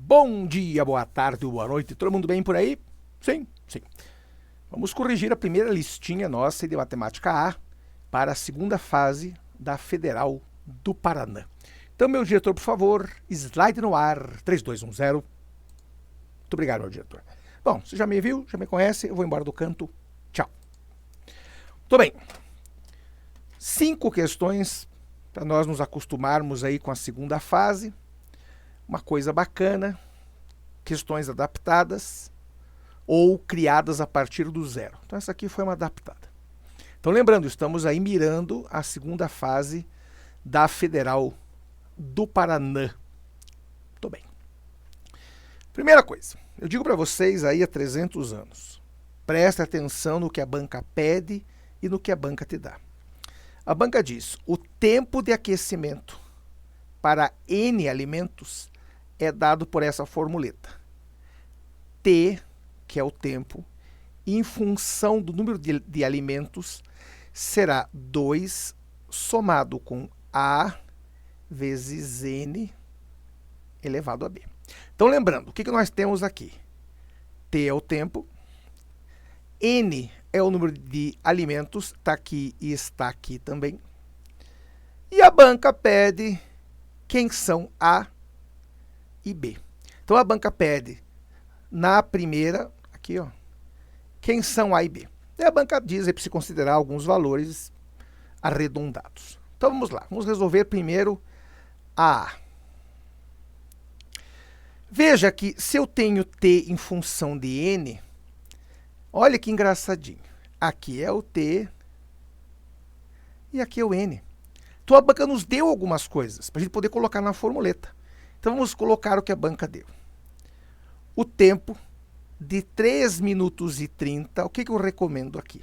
Bom dia, boa tarde, boa noite, todo mundo bem por aí? Sim, sim. Vamos corrigir a primeira listinha nossa de Matemática A para a segunda fase da Federal do Paraná. Então, meu diretor, por favor, slide no ar, 3210. Muito obrigado, meu diretor. Bom, você já me viu, já me conhece, eu vou embora do canto. Tchau. Muito bem. 5 questões para nós nos acostumarmos aí com a segunda fase. Uma coisa bacana, questões adaptadas ou criadas a partir do zero. Então essa aqui foi uma adaptada. Então lembrando, estamos aí mirando a segunda fase da Federal do Paraná. Muito bem. Primeira coisa, eu digo para vocês aí há 300 anos, preste atenção no que a banca pede e no que a banca te dá. A banca diz, o tempo de aquecimento para N alimentos é dado por essa formuleta. T, que é o tempo, em função do número de alimentos, será 2 somado com A vezes N elevado a B. Então, lembrando, o que nós temos aqui? T é o tempo, N é o número de alimentos, está aqui e está aqui também. E a banca pede quem são A e B. Então, a banca pede, na primeira, aqui, ó, quem são A e B. E a banca diz para se considerar alguns valores arredondados. Então, vamos lá. Vamos resolver primeiro a. Veja que se eu tenho T em função de N, olha que engraçadinho. Aqui é o T e aqui é o N. Então, a banca nos deu algumas coisas para a gente poder colocar na formuleta. Então, vamos colocar o que a banca deu. O tempo de 3 minutos e 30, o que eu recomendo aqui?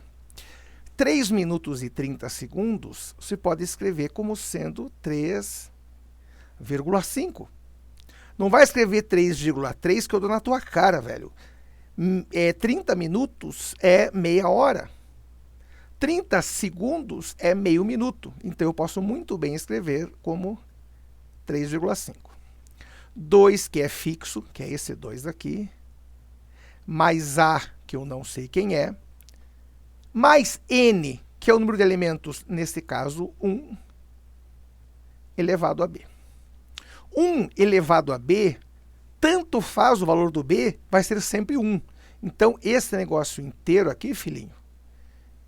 3 minutos e 30 segundos, você pode escrever como sendo 3,5. Não vai escrever 3,3 que eu dou na tua cara, velho. 30 minutos é meia hora. 30 segundos é meio minuto. Então, eu posso muito bem escrever como 3,5. 2, que é fixo, que é esse 2 aqui, mais A, que eu não sei quem é, mais N, que é o número de elementos, nesse caso, 1, elevado a B. 1 elevado a B, tanto faz o valor do B, vai ser sempre 1. Então, esse negócio inteiro aqui, filhinho,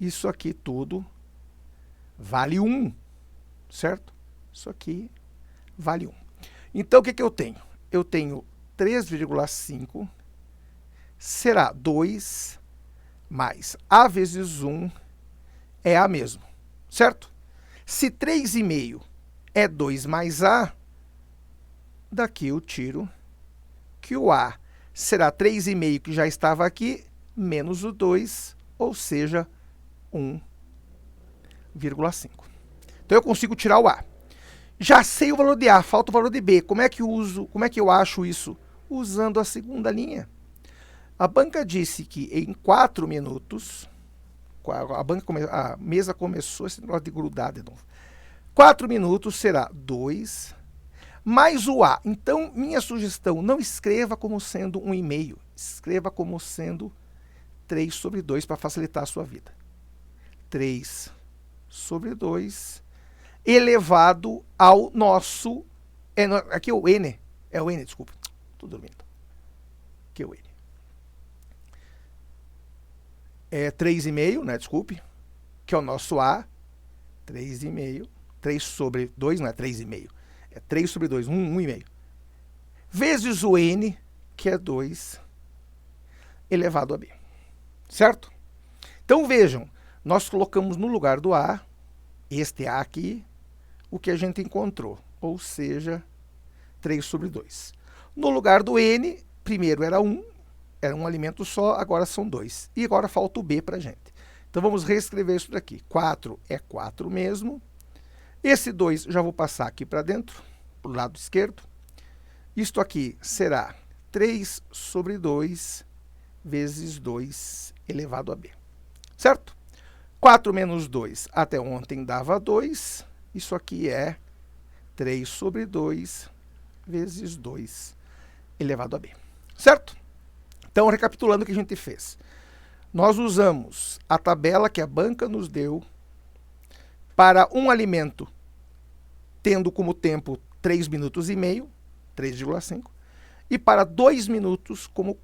isso aqui tudo vale 1, certo? Isso aqui vale 1. Então, o que eu tenho? Eu tenho 3,5 será 2 mais A vezes 1 é A mesmo, certo? Se 3,5 é 2 mais A, daqui eu tiro que o A será 3,5, que já estava aqui, menos o 2, ou seja, 1,5. Então, eu consigo tirar o A. Já sei o valor de A, falta o valor de B. Como é que eu acho isso? Usando a segunda linha. A banca disse que em 4 minutos, a mesa começou esse negócio de grudar de novo. 4 minutos será 2 mais o A. Então, minha sugestão, não escreva como sendo 1,5. Escreva como sendo 3 sobre 2 para facilitar a sua vida. 3 sobre 2 elevado ao nosso... aqui é o N. É o N, desculpa. Estou dormindo. Aqui é o N. É 3,5, né? Desculpe. Que é o nosso A. 3,5. 3 sobre 2 não é 3,5. É 3 sobre 2, 1,5. Vezes o N, que é 2 elevado a B. Certo? Então, vejam. Nós colocamos no lugar do A, este A aqui, o que a gente encontrou, ou seja, 3 sobre 2. No lugar do N, primeiro era 1 alimento só, agora são 2. E agora falta o B para a gente. Então, vamos reescrever isso daqui. 4 é 4 mesmo. Esse 2 já vou passar aqui para dentro, para o lado esquerdo. Isto aqui será 3 sobre 2 vezes 2 elevado a B. Certo? 4 menos 2 até ontem dava 2. Isso aqui é 3 sobre 2 vezes 2 elevado a B. Certo? Então, recapitulando o que a gente fez. Nós usamos a tabela que a banca nos deu para um alimento tendo como tempo 3 minutos e meio, 3,5, e para 2 minutos como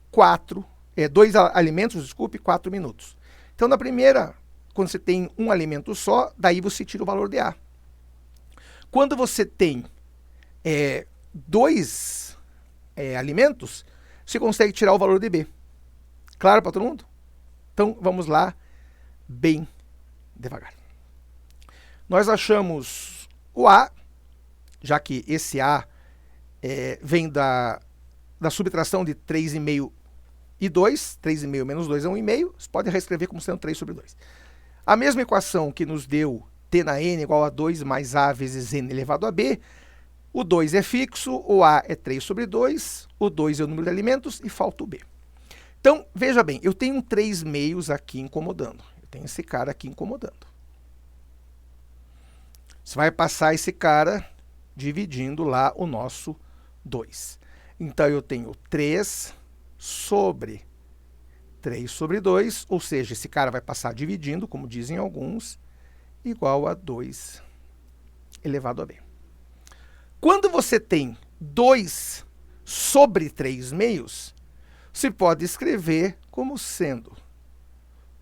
2 alimentos, desculpe, 4 minutos. Então, na primeira, quando você tem um alimento só, daí você tira o valor de A. Quando você tem 2 alimentos, você consegue tirar o valor de B. Claro para todo mundo? Então, vamos lá, bem devagar. Nós achamos o A, já que esse A vem da subtração de 3,5 e 2, 3,5 menos 2 é 1,5, você pode reescrever como sendo 3 sobre 2. A mesma equação que nos deu T na N igual a 2 mais A vezes N elevado a B, o 2 é fixo, o A é 3 sobre 2, o 2 é o número de alimentos e falta o B. Então, veja bem, eu tenho 3 meios aqui incomodando. Eu tenho esse cara aqui incomodando. Você vai passar esse cara dividindo lá o nosso 2. Então, eu tenho 3 sobre 3 sobre 2, ou seja, esse cara vai passar dividindo, como dizem alguns, igual a 2 elevado a B. Quando você tem 2 sobre 3 meios, se pode escrever como sendo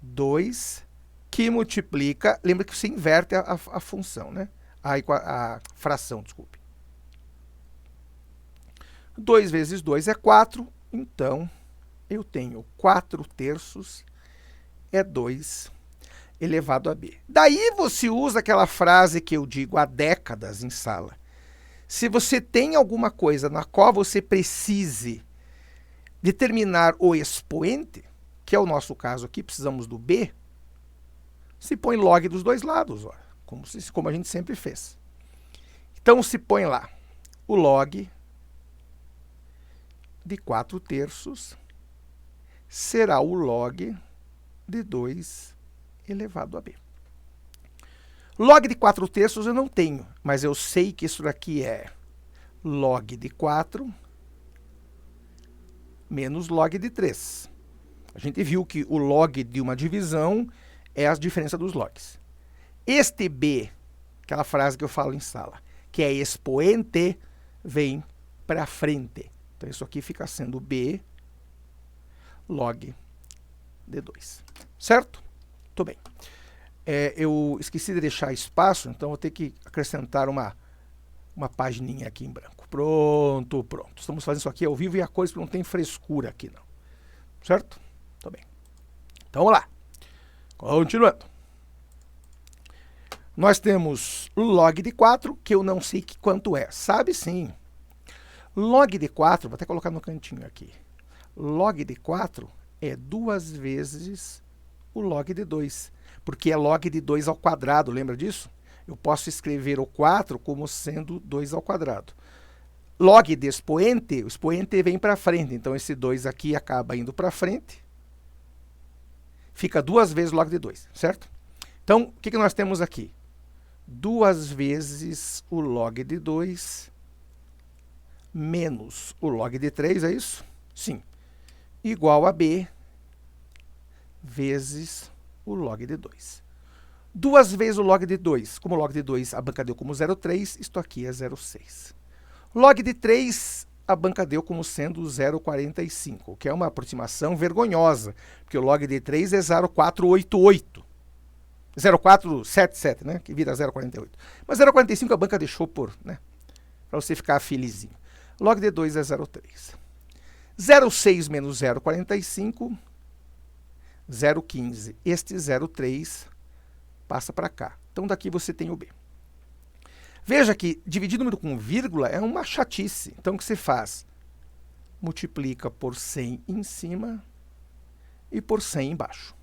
2 que multiplica, lembra que você inverte a função, né? A fração, desculpe. 2 vezes 2 é 4, então eu tenho 4 terços é 2 elevado a B. Daí você usa aquela frase que eu digo há décadas em sala. Se você tem alguma coisa na qual você precise determinar o expoente, que é o nosso caso aqui, precisamos do B, se põe log dos dois lados, ó, como a gente sempre fez. Então, se põe lá o log de 4 terços será o log de 2 elevado a B. Log de 4 terços eu não tenho, mas eu sei que isso daqui é log de 4 menos log de 3. A gente viu que o log de uma divisão é a diferença dos logs. Este B, aquela frase que eu falo em sala, que é expoente, vem para frente. Então, isso aqui fica sendo B log de 2. Certo? Muito bem. Eu esqueci de deixar espaço, então vou ter que acrescentar uma pagininha aqui em branco. Pronto, pronto. Estamos fazendo isso aqui ao vivo e a coisa não tem frescura aqui, não. Certo? Muito bem. Então, vamos lá. Continuando. Nós temos log de 4, que eu não sei quanto é. Sabe sim. Log de 4, vou até colocar no cantinho aqui. Log de 4 é 2 vezes o log de 2. Porque é log de 2 ao quadrado, lembra disso? Eu posso escrever o 4 como sendo 2 ao quadrado. Log de expoente, o expoente vem para frente, então esse 2 aqui acaba indo para frente. Fica 2 vezes log de 2, certo? Então, o que nós temos aqui? 2 vezes o log de 2 menos o log de 3, é isso? Sim. Igual a B vezes o log de 2. 2 vezes o log de 2. Como o log de 2 a banca deu como 0,3, isto aqui é 0,6. Log de 3 a banca deu como sendo 0,45, que é uma aproximação vergonhosa, porque o log de 3 é 0,488. 0,477, né? Que vira 0,48. Mas 0,45 a banca deixou por, né? Para você ficar felizinho. Log de 2 é 0,3. 0,6 menos 0,45, 0,15. Este 0,3 passa para cá. Então, daqui você tem o B. Veja que dividir número com vírgula é uma chatice. Então, o que você faz? Multiplica por 100 em cima e por 100 embaixo.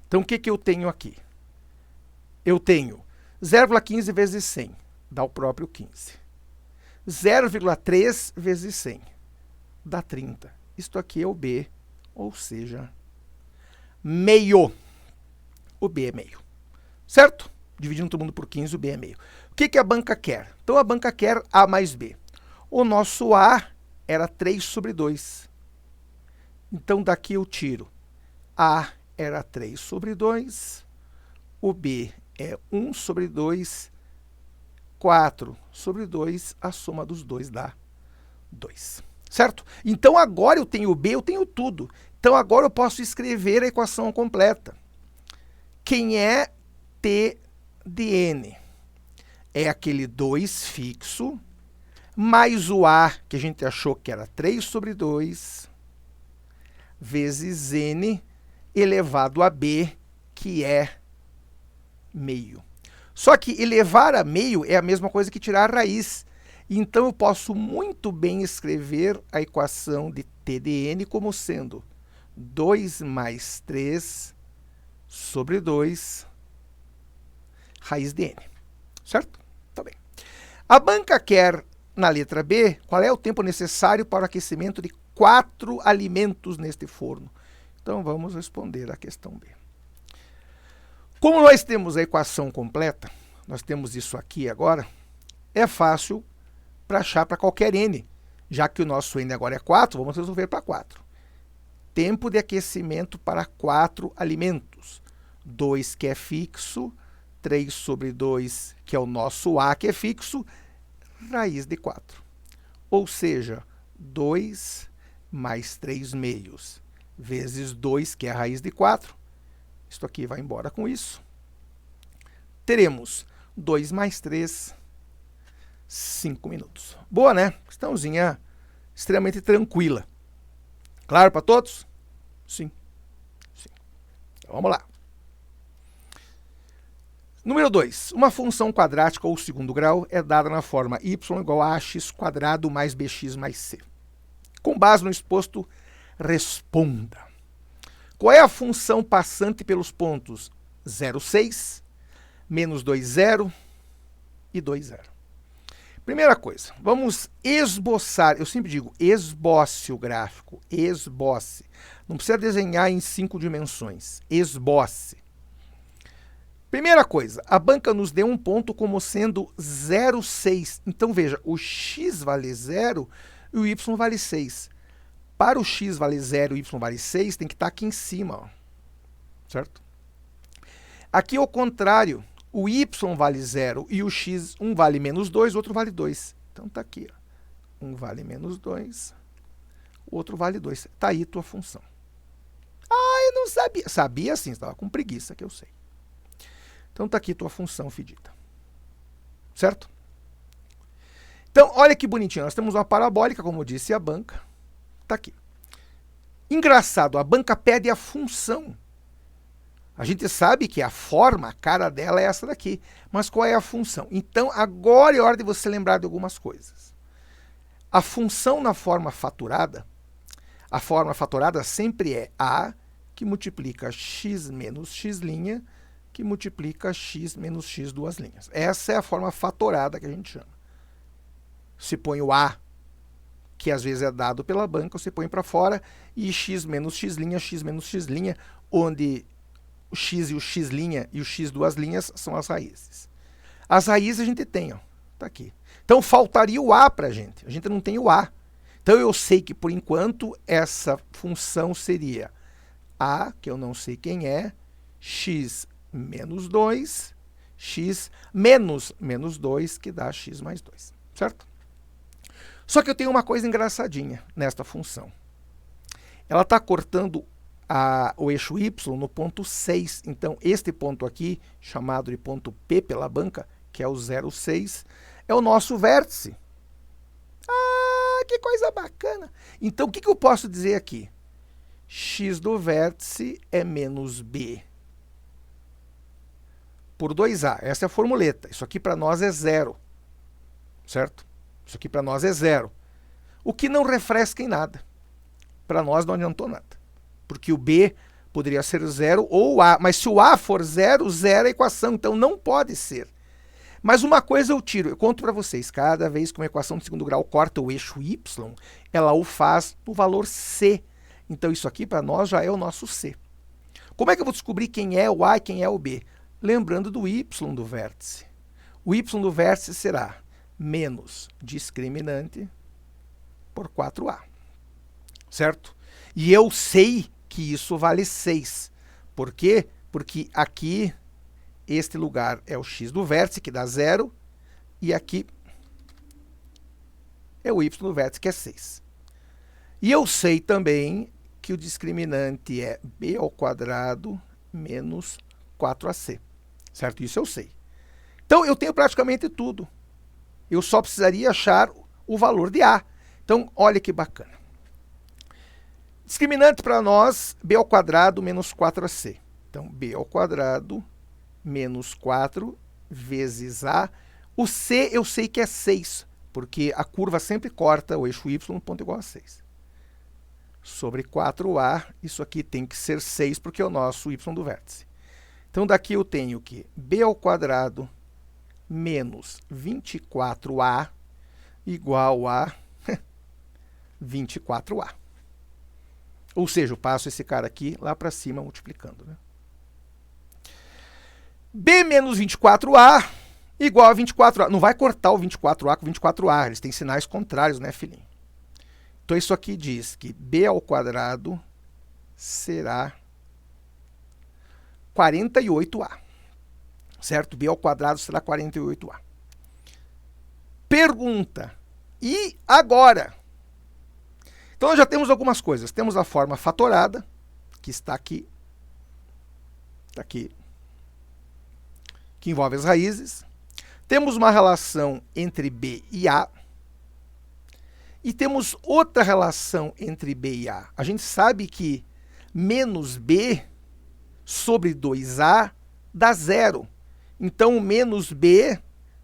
Então, o que eu tenho aqui? Eu tenho 0,15 vezes 100, dá o próprio 15. 0,3 vezes 100, dá 30. Isto aqui é o B, ou seja, meio. O B é meio. Certo? Dividindo todo mundo por 15, o B é meio. O que a banca quer? Então, a banca quer A mais B. O nosso A era 3 sobre 2. Então, daqui eu tiro. A era 3 sobre 2. O B é 1 sobre 2. 4 sobre 2. A soma dos dois dá 2. Certo? Então, agora eu tenho o B, eu tenho tudo. Então, agora eu posso escrever a equação completa. Quem é T de N? É aquele 2 fixo, mais o A, que a gente achou que era 3 sobre 2, vezes N elevado a B, que é meio. Só que elevar a meio é a mesma coisa que tirar a raiz. Então, eu posso muito bem escrever a equação de T de N como sendo 2 mais 3 sobre 2 raiz de N. Certo? Tá bem. A banca quer, na letra B, qual é o tempo necessário para o aquecimento de 4 alimentos neste forno. Então, vamos responder a questão B. Como nós temos a equação completa, nós temos isso aqui agora, é fácil para achar para qualquer N. Já que o nosso N agora é 4, vamos resolver para 4. Tempo de aquecimento para 4 alimentos. 2 que é fixo, 3 sobre 2 que é o nosso A que é fixo, raiz de 4. Ou seja, 2 mais 3 meios vezes 2, que é a raiz de 4. Isto aqui vai embora com isso. Teremos 2 mais 3, 5 minutos. Boa, né? Questãozinha extremamente tranquila. Claro para todos? Sim. Sim. Então, vamos lá. Número 2. Uma função quadrática ou segundo grau é dada na forma y igual a ax quadrado mais bx mais c. Com base no exposto, responda. Qual é a função passante pelos pontos 0, 6, menos 2, 0 e 2, 0? Primeira coisa, vamos esboçar, eu sempre digo, esboce o gráfico, esboce. Não precisa desenhar em 5 dimensões, esboce. Primeira coisa, a banca nos deu um ponto como sendo 0, 6. Então, veja, o x vale 0 e o y vale 6. Para o x vale 0 e o y vale 6, tem que estar aqui em cima, ó. Certo? Aqui, ao contrário, o y vale 0 e o x, um vale menos 2, o outro vale 2. Então, está aqui, ó. Um vale menos 2, o outro vale 2. Está aí tua função. Ah, eu não sabia. Sabia sim, estava com preguiça, que eu sei. Então, está aqui tua função fedida. Certo? Então, olha que bonitinho. Nós temos uma parabólica, como disse a banca. Está aqui. Engraçado, a banca pede a função. A gente sabe que a forma, a cara dela é essa daqui. Mas qual é a função? Então, agora é hora de você lembrar de algumas coisas. A função na forma fatorada, a forma fatorada sempre é A, que multiplica x menos x', que multiplica x menos x duas linhas. Essa é a forma fatorada que a gente chama. Se põe o A, que às vezes é dado pela banca, você põe para fora, e x menos x', onde o x e o x' e o x duas linhas são as raízes. As raízes a gente tem, ó, tá aqui. Então faltaria o A para a gente não tem o A. Então eu sei que por enquanto essa função seria A, que eu não sei quem é, x menos 2, x menos 2, que dá x mais 2, certo? Só que eu tenho uma coisa engraçadinha nesta função. Ela está cortando o eixo y no ponto 6. Então, este ponto aqui, chamado de ponto P pela banca, que é o 0, 6, é o nosso vértice. Ah, que coisa bacana! Então, o que eu posso dizer aqui? X do vértice é menos B por 2A. Essa é a formuleta. Isso aqui para nós é 0. Certo? Isso aqui para nós é 0. O que não refresca em nada. Para nós não adiantou nada. Porque o B poderia ser 0 ou o A. Mas se o A for 0, 0 é a equação. Então não pode ser. Mas uma coisa eu tiro. Eu conto para vocês. Cada vez que uma equação de segundo grau corta o eixo y, ela o faz no valor C. Então isso aqui para nós já é o nosso C. Como é que eu vou descobrir quem é o A e quem é o B? Lembrando do y do vértice. O y do vértice será menos discriminante por 4A, certo? E eu sei que isso vale 6. Por quê? Porque aqui, este lugar é o x do vértice, que dá 0, e aqui é o y do vértice, que é 6. E eu sei também que o discriminante é b ao quadrado menos 4ac, certo? Isso eu sei. Então, eu tenho praticamente tudo. Eu só precisaria achar o valor de a. Então, olha que bacana. Discriminante para nós, b ao quadrado menos 4ac. Então, b ao quadrado menos 4 vezes a. O c eu sei que é 6, porque a curva sempre corta o eixo y no ponto igual a 6. Sobre 4a, isso aqui tem que ser 6, porque é o nosso y do vértice. Então, daqui eu tenho que b ao quadrado menos 24a igual a 24a. Ou seja, eu passo esse cara aqui lá para cima multiplicando, né? b menos 24a igual a 24a. Não vai cortar o 24a com 24a, eles têm sinais contrários, né, filhinho? Então, isso aqui diz que b ao quadrado será 48a. Certo? B ao quadrado será 48a. Pergunta. E agora? Então, nós já temos algumas coisas. Temos a forma fatorada, que está aqui. Está aqui. Que envolve as raízes. Temos uma relação entre b e a. E temos outra relação entre b e a. A gente sabe que menos b sobre 2a dá 0. Então, o menos b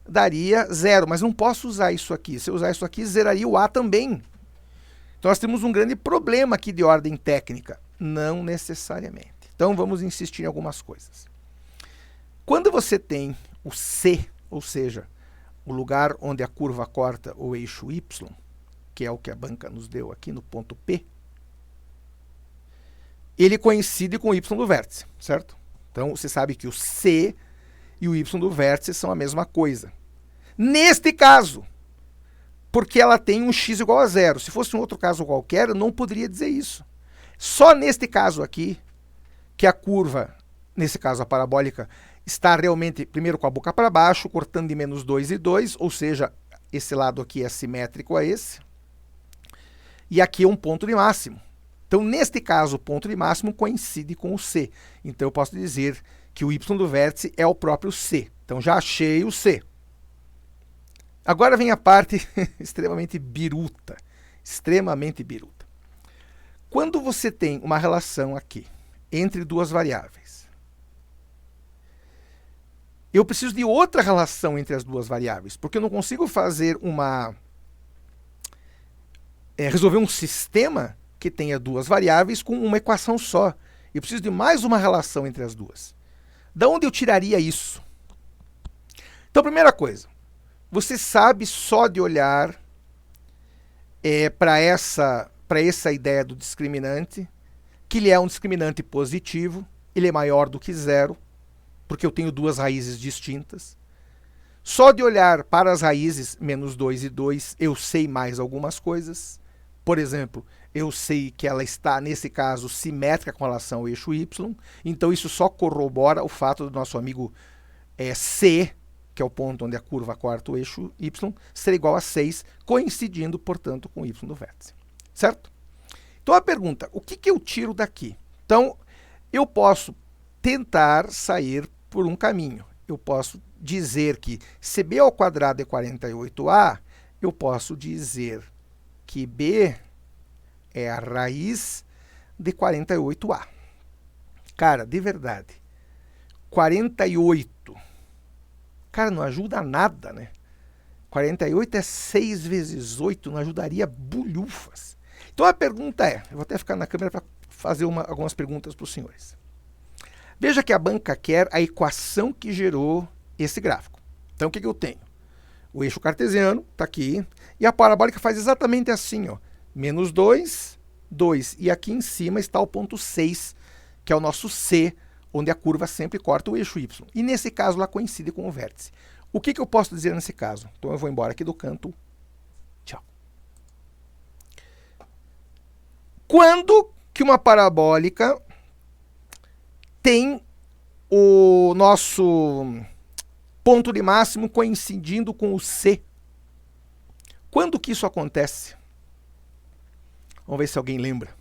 daria 0. Mas não posso usar isso aqui. Se eu usar isso aqui, zeraria o a também. Então, nós temos um grande problema aqui de ordem técnica. Não necessariamente. Então, vamos insistir em algumas coisas. Quando você tem o C, ou seja, o lugar onde a curva corta o eixo y, que é o que a banca nos deu aqui no ponto P, ele coincide com o y do vértice, certo? Então, você sabe que o C e o y do vértice são a mesma coisa. Neste caso, porque ela tem um x igual a 0. Se fosse um outro caso qualquer, eu não poderia dizer isso. Só neste caso aqui, que a curva, nesse caso a parabólica, está realmente, primeiro com a boca para baixo, cortando de menos 2 e 2, ou seja, esse lado aqui é simétrico a esse. E aqui é um ponto de máximo. Então, neste caso, o ponto de máximo coincide com o C. Então, eu posso dizer que o y do vértice é o próprio C. Então, já achei o C. Agora vem a parte extremamente biruta. Extremamente biruta. Quando você tem uma relação aqui entre duas variáveis, eu preciso de outra relação entre as duas variáveis, porque eu não consigo fazer resolver um sistema que tenha duas variáveis com uma equação só. Eu preciso de mais uma relação entre as duas. Da onde eu tiraria isso? Então, primeira coisa, você sabe só de olhar para essa ideia do discriminante, que ele é um discriminante positivo, ele é maior do que 0, porque eu tenho duas raízes distintas. Só de olhar para as raízes menos 2 e 2, eu sei mais algumas coisas. Por exemplo, eu sei que ela está, nesse caso, simétrica com relação ao eixo y. Então, isso só corrobora o fato do nosso amigo C, que é o ponto onde a curva corta o eixo y, ser igual a 6, coincidindo, portanto, com o y do vértice. Certo? Então, a pergunta, o que eu tiro daqui? Então, eu posso tentar sair por um caminho. Eu posso dizer que se b ao quadrado é 48a, eu posso dizer que b é a raiz de 48a. Cara, de verdade, 48, cara, não ajuda nada, né? 48 é 6 vezes 8, não ajudaria bulhufas. Então a pergunta é, eu vou até ficar na câmera para fazer algumas perguntas para os senhores. Veja que a banca quer a equação que gerou esse gráfico. Então o que eu tenho? O eixo cartesiano está aqui, e a parabólica faz exatamente assim, ó, menos 2, 2, e aqui em cima está o ponto 6, que é o nosso C, onde a curva sempre corta o eixo y. E nesse caso, ela coincide com o vértice. O que eu posso dizer nesse caso? Então, eu vou embora aqui do canto. Tchau. Quando que uma parabólica tem o nosso ponto de máximo coincidindo com o C? Quando que isso acontece? Vamos ver se alguém lembra.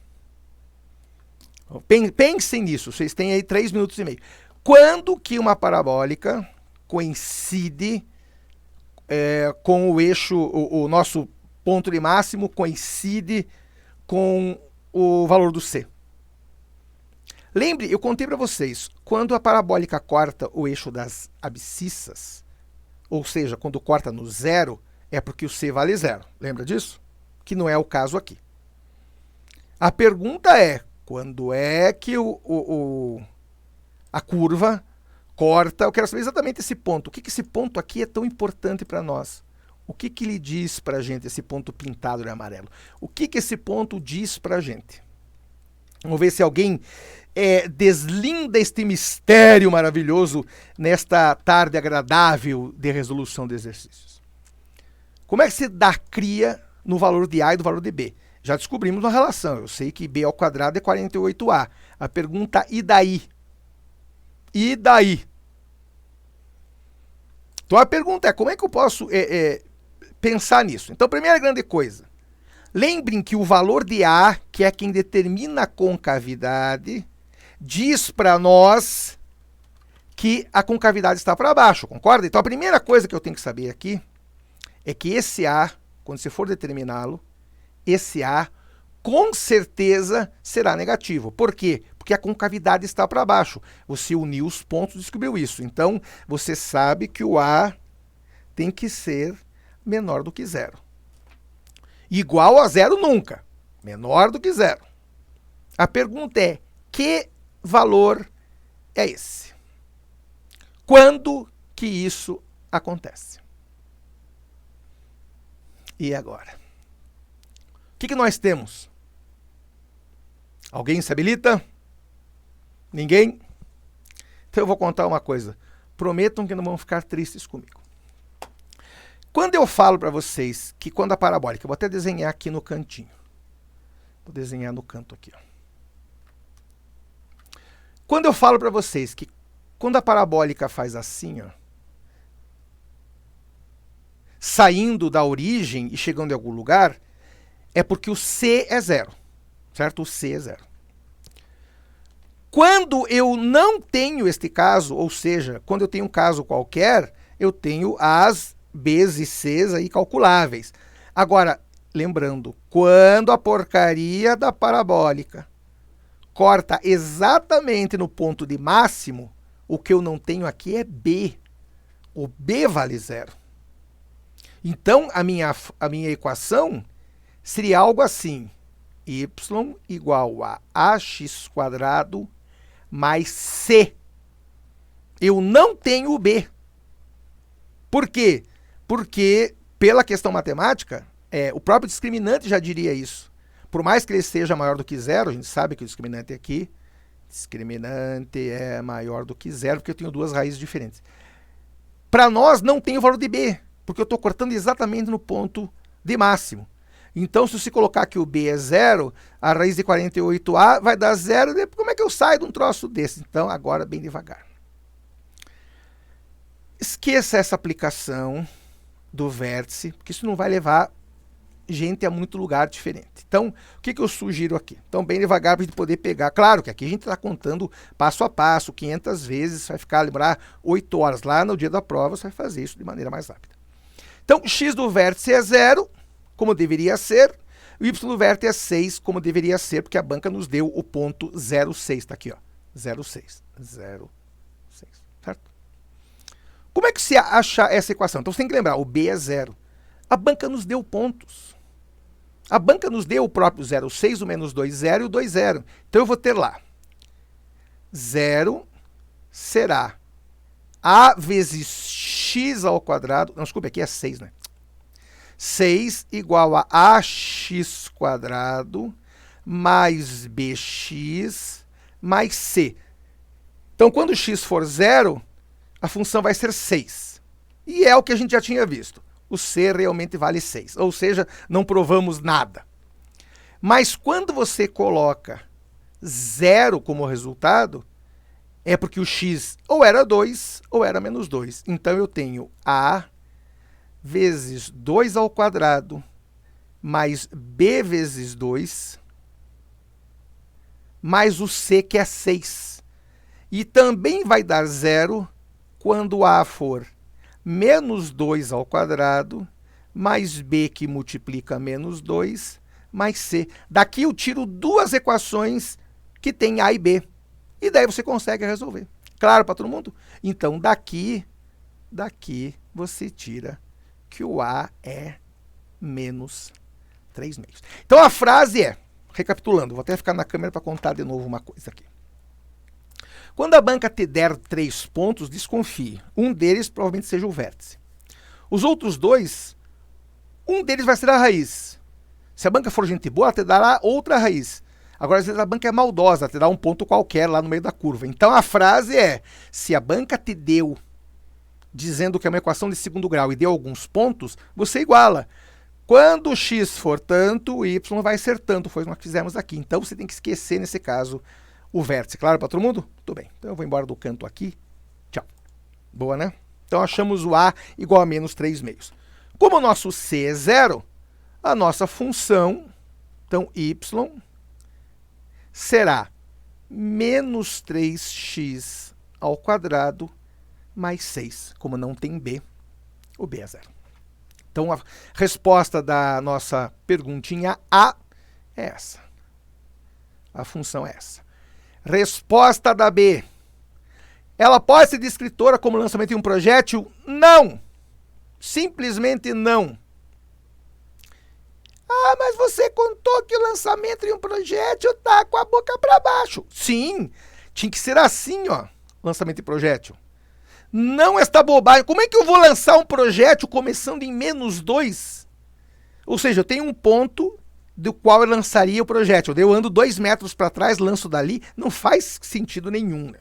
Pensem nisso, vocês têm aí 3 minutos e meio. Quando que uma parabólica coincide com o eixo, o nosso ponto de máximo coincide com o valor do C? Lembre, eu contei para vocês, quando a parabólica corta o eixo das abscissas, ou seja, quando corta no zero, é porque o C vale zero. Lembra disso? Que não é o caso aqui. A pergunta é, quando é que a curva corta? Eu quero saber exatamente esse ponto. O que esse ponto aqui é tão importante para nós? O que ele diz para a gente, esse ponto pintado de amarelo? O que esse ponto diz para a gente? Vamos ver se alguém deslinda este mistério maravilhoso nesta tarde agradável de resolução de exercícios. Como é que se dá cria no valor de A e do valor de B? Já descobrimos uma relação. Eu sei que B ao quadrado é 48A. A pergunta, e daí? E daí? Então a pergunta é, como é que eu posso pensar nisso? Então, primeira grande coisa. Lembrem que o valor de A, que é quem determina a concavidade, diz para nós que a concavidade está para baixo, concorda? Então a primeira coisa que eu tenho que saber aqui é que esse A, quando você for determiná-lo, esse A com certeza será negativo. Por quê? Porque a concavidade está para baixo. Você uniu os pontos e descobriu isso. Então você sabe que o A tem que ser menor do que zero. Igual a zero nunca. Menor do que zero. A pergunta é, que valor é esse? Quando que isso acontece? E agora? O que nós temos? Alguém se habilita? Ninguém? Então eu vou contar uma coisa. Prometam que não vão ficar tristes comigo. Quando eu falo para vocês que quando a parabólica, eu vou até desenhar aqui no cantinho. Vou desenhar no canto aqui, ó. Quando eu falo para vocês que quando a parabólica faz assim, ó, saindo da origem e chegando em algum lugar, é porque o C é zero, certo? O C é zero. Quando eu não tenho este caso, ou seja, quando eu tenho um caso qualquer, eu tenho as B's e C's aí calculáveis. Agora, lembrando, quando a porcaria da parabólica corta exatamente no ponto de máximo, o que eu não tenho aqui é B. O B vale zero. Então, a minha equação seria algo assim. Y igual a ax² mais C. Eu não tenho o B. Por quê? Porque, pela questão matemática, o próprio discriminante já diria isso. Por mais que ele seja maior do que zero, a gente sabe que o discriminante aqui, discriminante é maior do que zero, porque eu tenho duas raízes diferentes. Para nós, não tem o valor de B, porque eu estou cortando exatamente no ponto de máximo. Então, se você colocar que o B é zero, a raiz de 48A vai dar zero. Como é que eu saio de um troço desse? Então, agora, bem devagar. Esqueça essa aplicação do vértice, porque isso não vai levar gente a muito lugar diferente. Então, o que eu sugiro aqui? Então, bem devagar para a gente poder pegar. Claro que aqui a gente está contando passo a passo, 500 vezes, vai ficar, lembrar, 8 horas. Lá no dia da prova, você vai fazer isso de maneira mais rápida. Então, x do vértice é zero, como deveria ser. O y do vértice é 6, como deveria ser, porque a banca nos deu o ponto 0,6. Está aqui, ó. 0,6. 0,6. Certo? Como é que se acha essa equação? Então, você tem que lembrar, o b é zero. A banca nos deu pontos. A banca nos deu o próprio 0,6, o menos 2, 0 e o 2, 0. Então, eu vou ter lá. 0 será a vezes x ao quadrado. Não, desculpa, aqui é 6, né? 6 igual a ax² mais bx mais c. Então, quando x for 0, a função vai ser 6. E é o que a gente já tinha visto. O c realmente vale 6. Ou seja, não provamos nada. Mas quando você coloca 0 como resultado, é porque o x ou era 2 ou era menos 2. Então, eu tenho a vezes 2 ao quadrado mais b vezes 2, mais o c, que é 6. E também vai dar 0 quando a for menos 2 ao quadrado, mais b, que multiplica menos 2, mais c. Daqui eu tiro duas equações que tem a e b. E daí você consegue resolver. Claro para todo mundo? Então, daqui você tira que o a é menos 3 meios. Então, a frase é, recapitulando, vou até ficar na câmera para contar de novo uma coisa aqui. Quando a banca te der 3 pontos, desconfie. Um deles provavelmente seja o vértice. Os outros dois, um deles vai ser a raiz. Se a banca for gente boa, ela te dará outra raiz. Agora, às vezes, a banca é maldosa, ela te dá um ponto qualquer lá no meio da curva. Então, a frase é, se a banca te deu, dizendo que é uma equação de segundo grau e deu alguns pontos, você iguala. Quando o x for tanto, o y vai ser tanto, foi o que nós fizemos aqui. Então, você tem que esquecer, nesse caso, o vértice. Claro para todo mundo? Tudo bem. Então, eu vou embora do canto aqui. Tchau. Boa, né? Então, achamos o a igual a menos 3 meios. Como o nosso c é 0, a nossa função, então, y, será menos 3x ao quadrado mais 6. Como não tem b, o b é 0. Então, a resposta da nossa perguntinha A é essa. A função é essa. Resposta da B. Ela pode ser descritora como lançamento de um projétil? Não. Simplesmente não. Ah, mas você contou que o lançamento de um projétil está com a boca para baixo. Sim, tinha que ser assim, ó, lançamento de projétil. Não esta bobagem. Como é que eu vou lançar um projétil começando em menos 2? Ou seja, eu tenho um ponto do qual eu lançaria o projétil. Eu ando 2 metros para trás, lanço dali. Não faz sentido nenhum, né?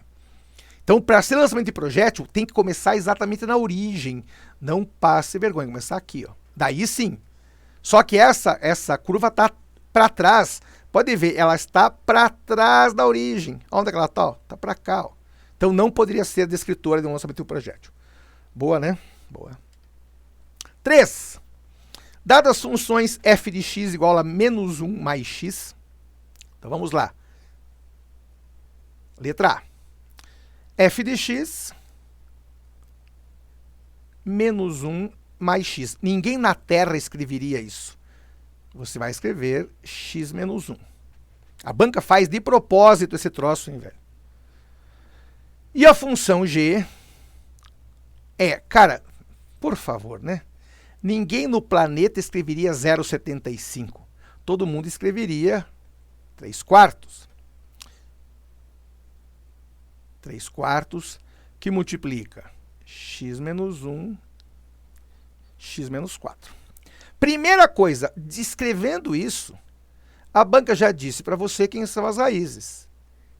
Então, para ser lançamento de projétil, tem que começar exatamente na origem. Não passe vergonha. Começar aqui, ó. Daí sim. Só que essa curva está para trás. Pode ver, ela está para trás da origem. Onde é que ela está? Está para cá, ó. Então, não poderia ser descritora de um lançamento de um projétil. Boa, né? Boa. 3. Dadas as funções f de x igual a menos 1 mais x. Então, vamos lá. Letra A. F de x menos 1 mais x. Ninguém na Terra escreveria isso. Você vai escrever x menos 1. A banca faz de propósito esse troço, hein, velho? E a função g é, cara, por favor, né? Ninguém no planeta escreveria 0,75. Todo mundo escreveria 3/4. 3/4 que multiplica x menos 1, x menos 4. Primeira coisa, descrevendo isso, a banca já disse para você quem são as raízes.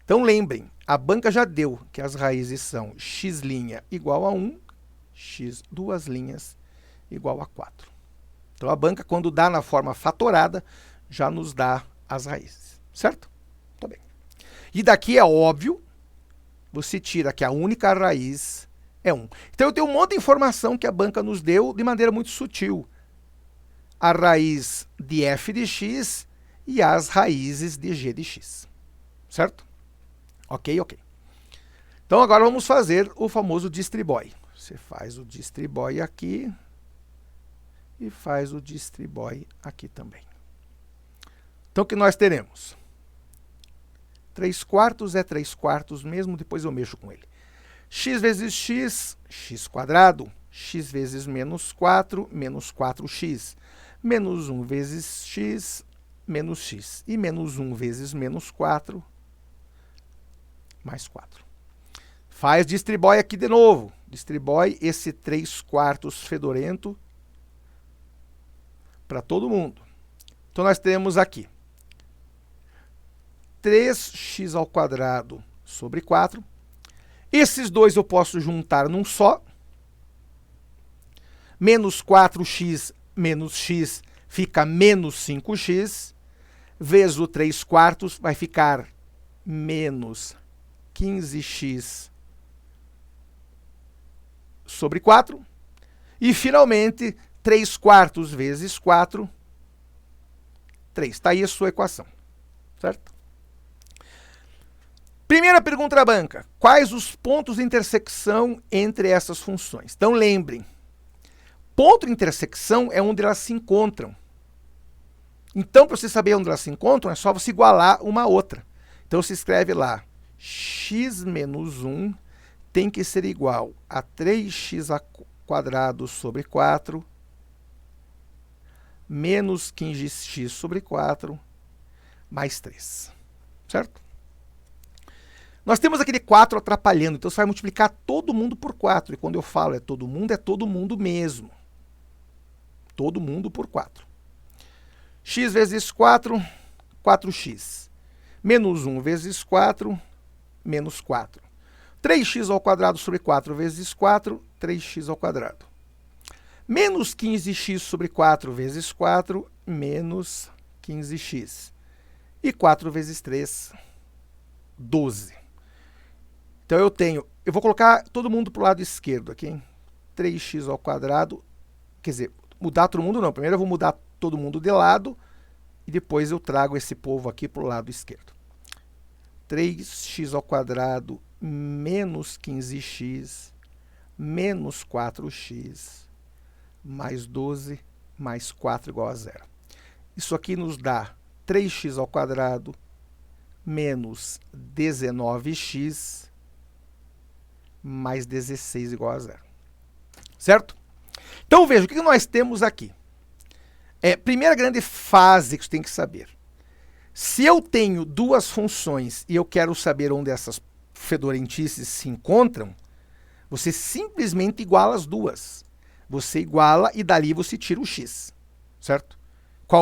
Então, lembrem, a banca já deu que as raízes são x' igual a 1, x 2 linhas igual a 4. Então, a banca, quando dá na forma fatorada, já nos dá as raízes, certo? Tá bem. E daqui é óbvio, você tira que a única raiz é 1. Então, eu tenho um monte de informação que a banca nos deu de maneira muito sutil. A raiz de f de x e as raízes de g de x, certo? Ok, ok. Então, agora vamos fazer o famoso distribói. Você faz o distribói aqui e faz o distribói aqui também. Então, o que nós teremos? 3/4 é 3/4 mesmo, depois eu mexo com ele. X vezes x, x quadrado. X vezes menos 4, menos 4x. Menos 1 vezes x, menos x. E menos 1 vezes menos 4, mais 4. Faz distribói aqui de novo. Distribói esse 3/4 fedorento para todo mundo. Então, nós temos aqui 3x ao quadrado sobre 4. Esses dois eu posso juntar num só. Menos 4x menos x fica menos 5x. vezes o 3/4 vai ficar menos 15x sobre 4. E, finalmente, 3/4 vezes 4, 3. Está aí a sua equação, certo? Primeira pergunta da banca. Quais os pontos de intersecção entre essas funções? Então, lembrem, ponto de intersecção é onde elas se encontram. Então, para você saber onde elas se encontram, é só você igualar uma a outra. Então, se escreve lá, x menos 1 tem que ser igual a 3x² sobre 4 menos 15x sobre 4 mais 3. Certo? Nós temos aquele 4 atrapalhando, então você vai multiplicar todo mundo por 4. E quando eu falo é todo mundo mesmo. Todo mundo por 4. X vezes 4, 4x. Menos 1 vezes 4, menos 4. 3x² sobre 4 vezes 4, 3x². Menos 15x sobre 4 vezes 4, menos 15x. E 4 vezes 3, 12. Então eu vou colocar todo mundo para o lado esquerdo aqui, hein? 3x², quer dizer, mudar todo mundo não. Primeiro eu vou mudar todo mundo de lado e depois eu trago esse povo aqui para o lado esquerdo. 3x² menos 15x menos 4x mais 12 mais 4 igual a 0. Isso aqui nos dá 3x² menos 19x mais 16 igual a 0. Certo? Então, veja, o que nós temos aqui? Primeira grande fase que você tem que saber. Se eu tenho duas funções e eu quero saber onde essas fedorentices se encontram, você simplesmente iguala as duas. Você iguala e dali você tira o x. Certo?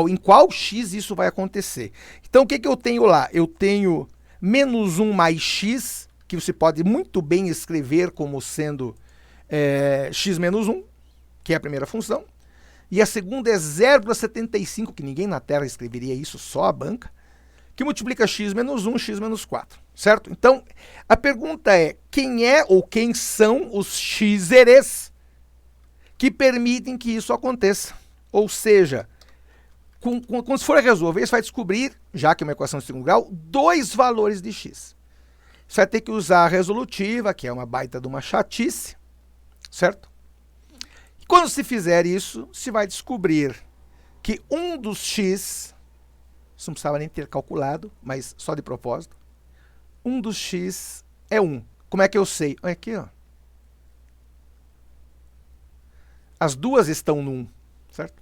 Em qual x isso vai acontecer? Então, o que eu tenho lá? Eu tenho menos 1 mais x, que você pode muito bem escrever como sendo x menos 1, que é a primeira função. E a segunda é 0,75, que ninguém na Terra escreveria isso, só a banca, que multiplica x menos 1, x menos 4. Certo? Então, a pergunta é, quem é ou quem são os xeres que permitem que isso aconteça? Ou seja, quando você for resolver, você vai descobrir, já que é uma equação de segundo grau, dois valores de x. Você vai ter que usar a resolutiva, que é uma baita de uma chatice, certo? E quando se fizer isso, você vai descobrir que um dos x, isso não precisava nem ter calculado, mas só de propósito, um dos x é 1. Como é que eu sei? Olha aqui, ó. As duas estão no 1, certo?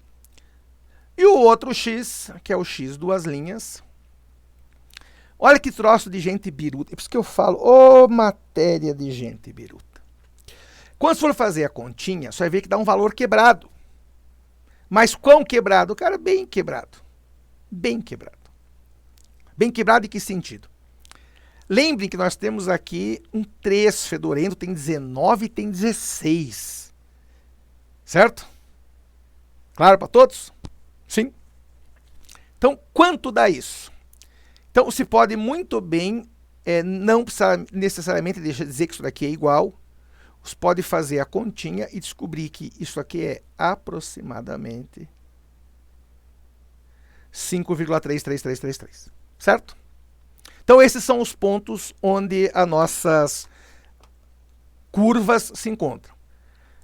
E o outro x, que é o x duas linhas. Olha que troço de gente biruta. É por isso que eu falo, matéria de gente biruta. Quando você for fazer a continha, você vai ver que dá um valor quebrado. Mas quão quebrado? Cara, bem quebrado. Bem quebrado. Bem quebrado em que sentido? Lembrem que nós temos aqui um 3 fedorento, tem 19 e tem 16. Certo? Claro para todos? Sim. Então, quanto dá isso? Então, você pode muito bem, não precisa necessariamente dizer que isso daqui é igual. Você pode fazer a continha e descobrir que isso aqui é aproximadamente 5,33333. Certo? Então, esses são os pontos onde as nossas curvas se encontram.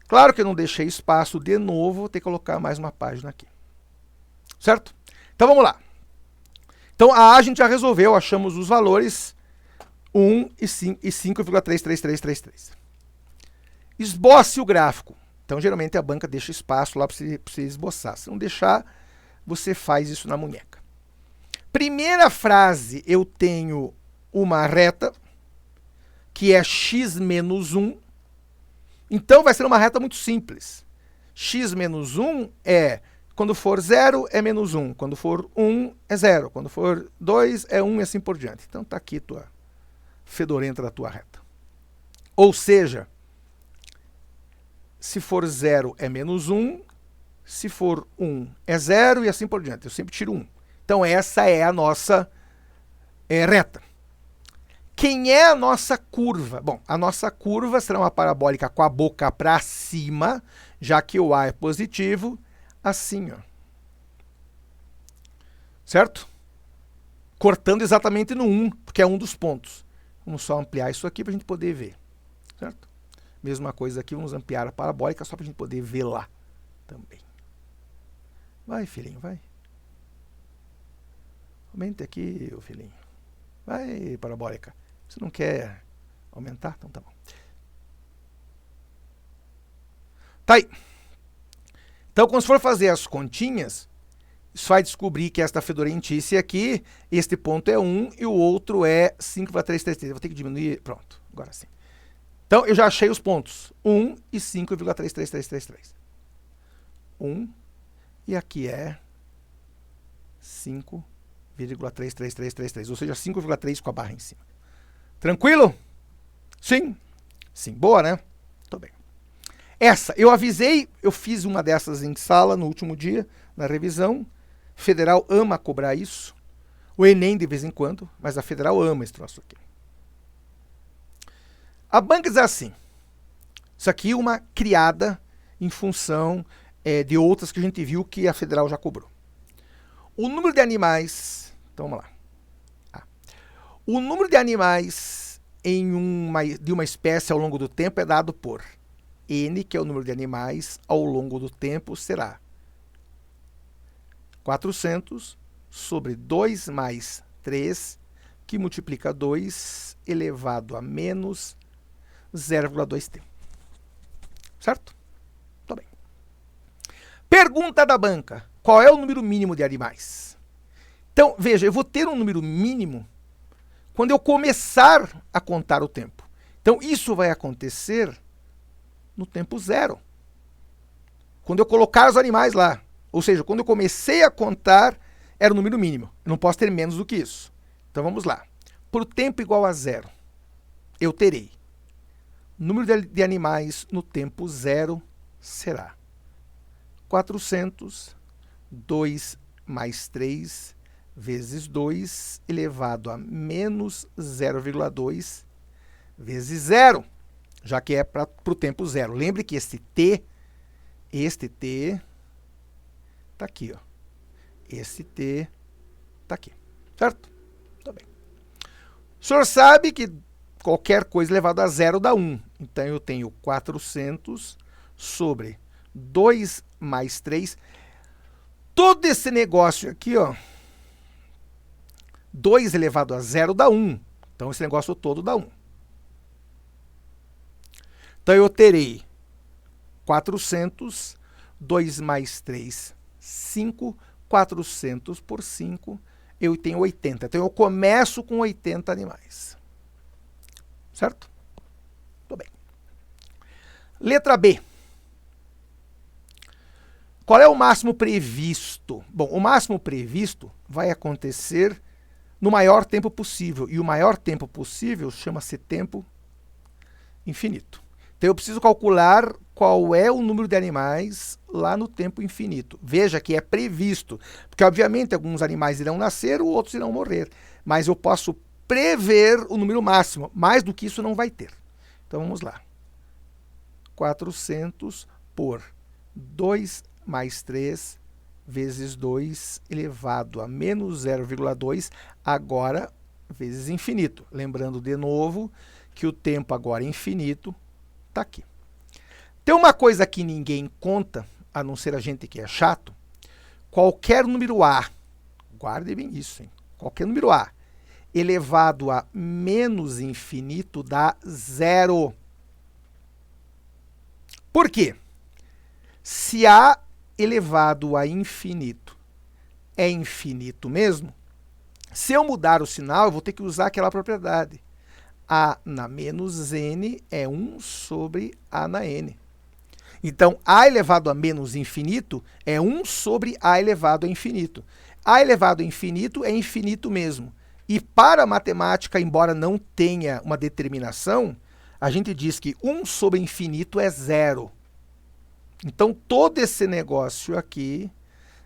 Claro que eu não deixei espaço de novo, vou ter que colocar mais uma página aqui. Certo? Então, vamos lá. Então, a gente já resolveu, achamos os valores 1 e 5,33333. Esboce o gráfico. Então, geralmente, a banca deixa espaço lá para você esboçar. Se não deixar, você faz isso na munheca. Primeira frase, eu tenho uma reta, que é x menos 1. Então, vai ser uma reta muito simples. X menos 1 é, quando for 0, é menos 1. Quando for 1, é 0. Quando for 2, é 1 e assim por diante. Então, está aqui tua fedorenta da tua reta. Ou seja, se for 0, é menos 1. Se for 1, é 0 e assim por diante. Eu sempre tiro 1. Então essa é a nossa reta. Quem é a nossa curva? Bom, a nossa curva será uma parabólica com a boca para cima, já que o A é positivo, assim, ó. Certo? Cortando exatamente no 1, porque é um dos pontos. Vamos só ampliar isso aqui para a gente poder ver. Certo? Mesma coisa aqui, vamos ampliar a parabólica só para a gente poder ver lá também. Vai, filhinho, vai. Aumente aqui, ô filhinho. Vai, parabólica. Você não quer aumentar? Então tá bom. Tá aí. Então, quando você for fazer as continhas, você vai descobrir que esta fedorentice aqui, este ponto é 1 e o outro é 5,333. Eu vou ter que diminuir. Pronto, agora sim. Então, eu já achei os pontos. 1 e 5,33333. 1 e aqui é 5,33333. Ou seja, 5,3 com a barra em cima. Tranquilo? Sim? Sim. Boa, né? Tô bem. Essa, eu avisei, eu fiz uma dessas em sala no último dia, na revisão. Federal ama cobrar isso. O Enem de vez em quando, mas a Federal ama esse troço aqui. A banca diz assim. Isso aqui é uma criada em função de outras que a gente viu que a Federal já cobrou. O número de animais... Então vamos lá. O número de animais de uma espécie ao longo do tempo é dado por N, que é o número de animais ao longo do tempo, será 400 sobre 2 mais 3, que multiplica 2 elevado a menos 0,2t. Certo? Tô bem. Pergunta da banca. Qual é o número mínimo de animais? Então, veja, eu vou ter um número mínimo quando eu começar a contar o tempo. Então, isso vai acontecer no tempo zero. Quando eu colocar os animais lá. Ou seja, quando eu comecei a contar, era o número mínimo. Eu não posso ter menos do que isso. Então, vamos lá. Para o tempo igual a zero, eu terei número de animais no tempo zero será 400, 2 mais 3, vezes 2, elevado a menos 0,2, vezes 0, já que é para o tempo zero. Lembre que este t está aqui, ó. Esse t está aqui, certo? Tá bem. O senhor sabe que qualquer coisa elevado a zero dá 1. Então, eu tenho 400 sobre 2 mais 3. Todo esse negócio aqui, ó, 2 elevado a zero dá 1. Então, esse negócio todo dá 1. Então, eu terei 400, 2 mais 3, 5, 400 por 5, eu tenho 80. Então, eu começo com 80 animais. Certo? Tô bem. Letra B. Qual é o máximo previsto? Bom, o máximo previsto vai acontecer no maior tempo possível. E o maior tempo possível chama-se tempo infinito. Então, eu preciso calcular qual é o número de animais lá no tempo infinito. Veja que é previsto, porque, obviamente, alguns animais irão nascer, outros irão morrer. Mas eu posso prever o número máximo. Mais do que isso não vai ter. Então, vamos lá. 400 por 2 mais 3 vezes 2 elevado a menos 0,2, agora vezes infinito. Lembrando de novo que o tempo agora é infinito, está aqui. Tem uma coisa que ninguém conta, a não ser a gente que é chato. Qualquer número A, guarde bem isso, hein? Qualquer número A elevado a menos infinito dá zero. Por quê? Se A elevado a infinito é infinito mesmo, se eu mudar o sinal, eu vou ter que usar aquela propriedade. A na menos n é 1 sobre A na n. Então, A elevado a menos infinito é 1 sobre A elevado a infinito. A elevado a infinito é infinito mesmo. E para a matemática, embora não tenha uma determinação, a gente diz que 1 sobre infinito é zero. Então, todo esse negócio aqui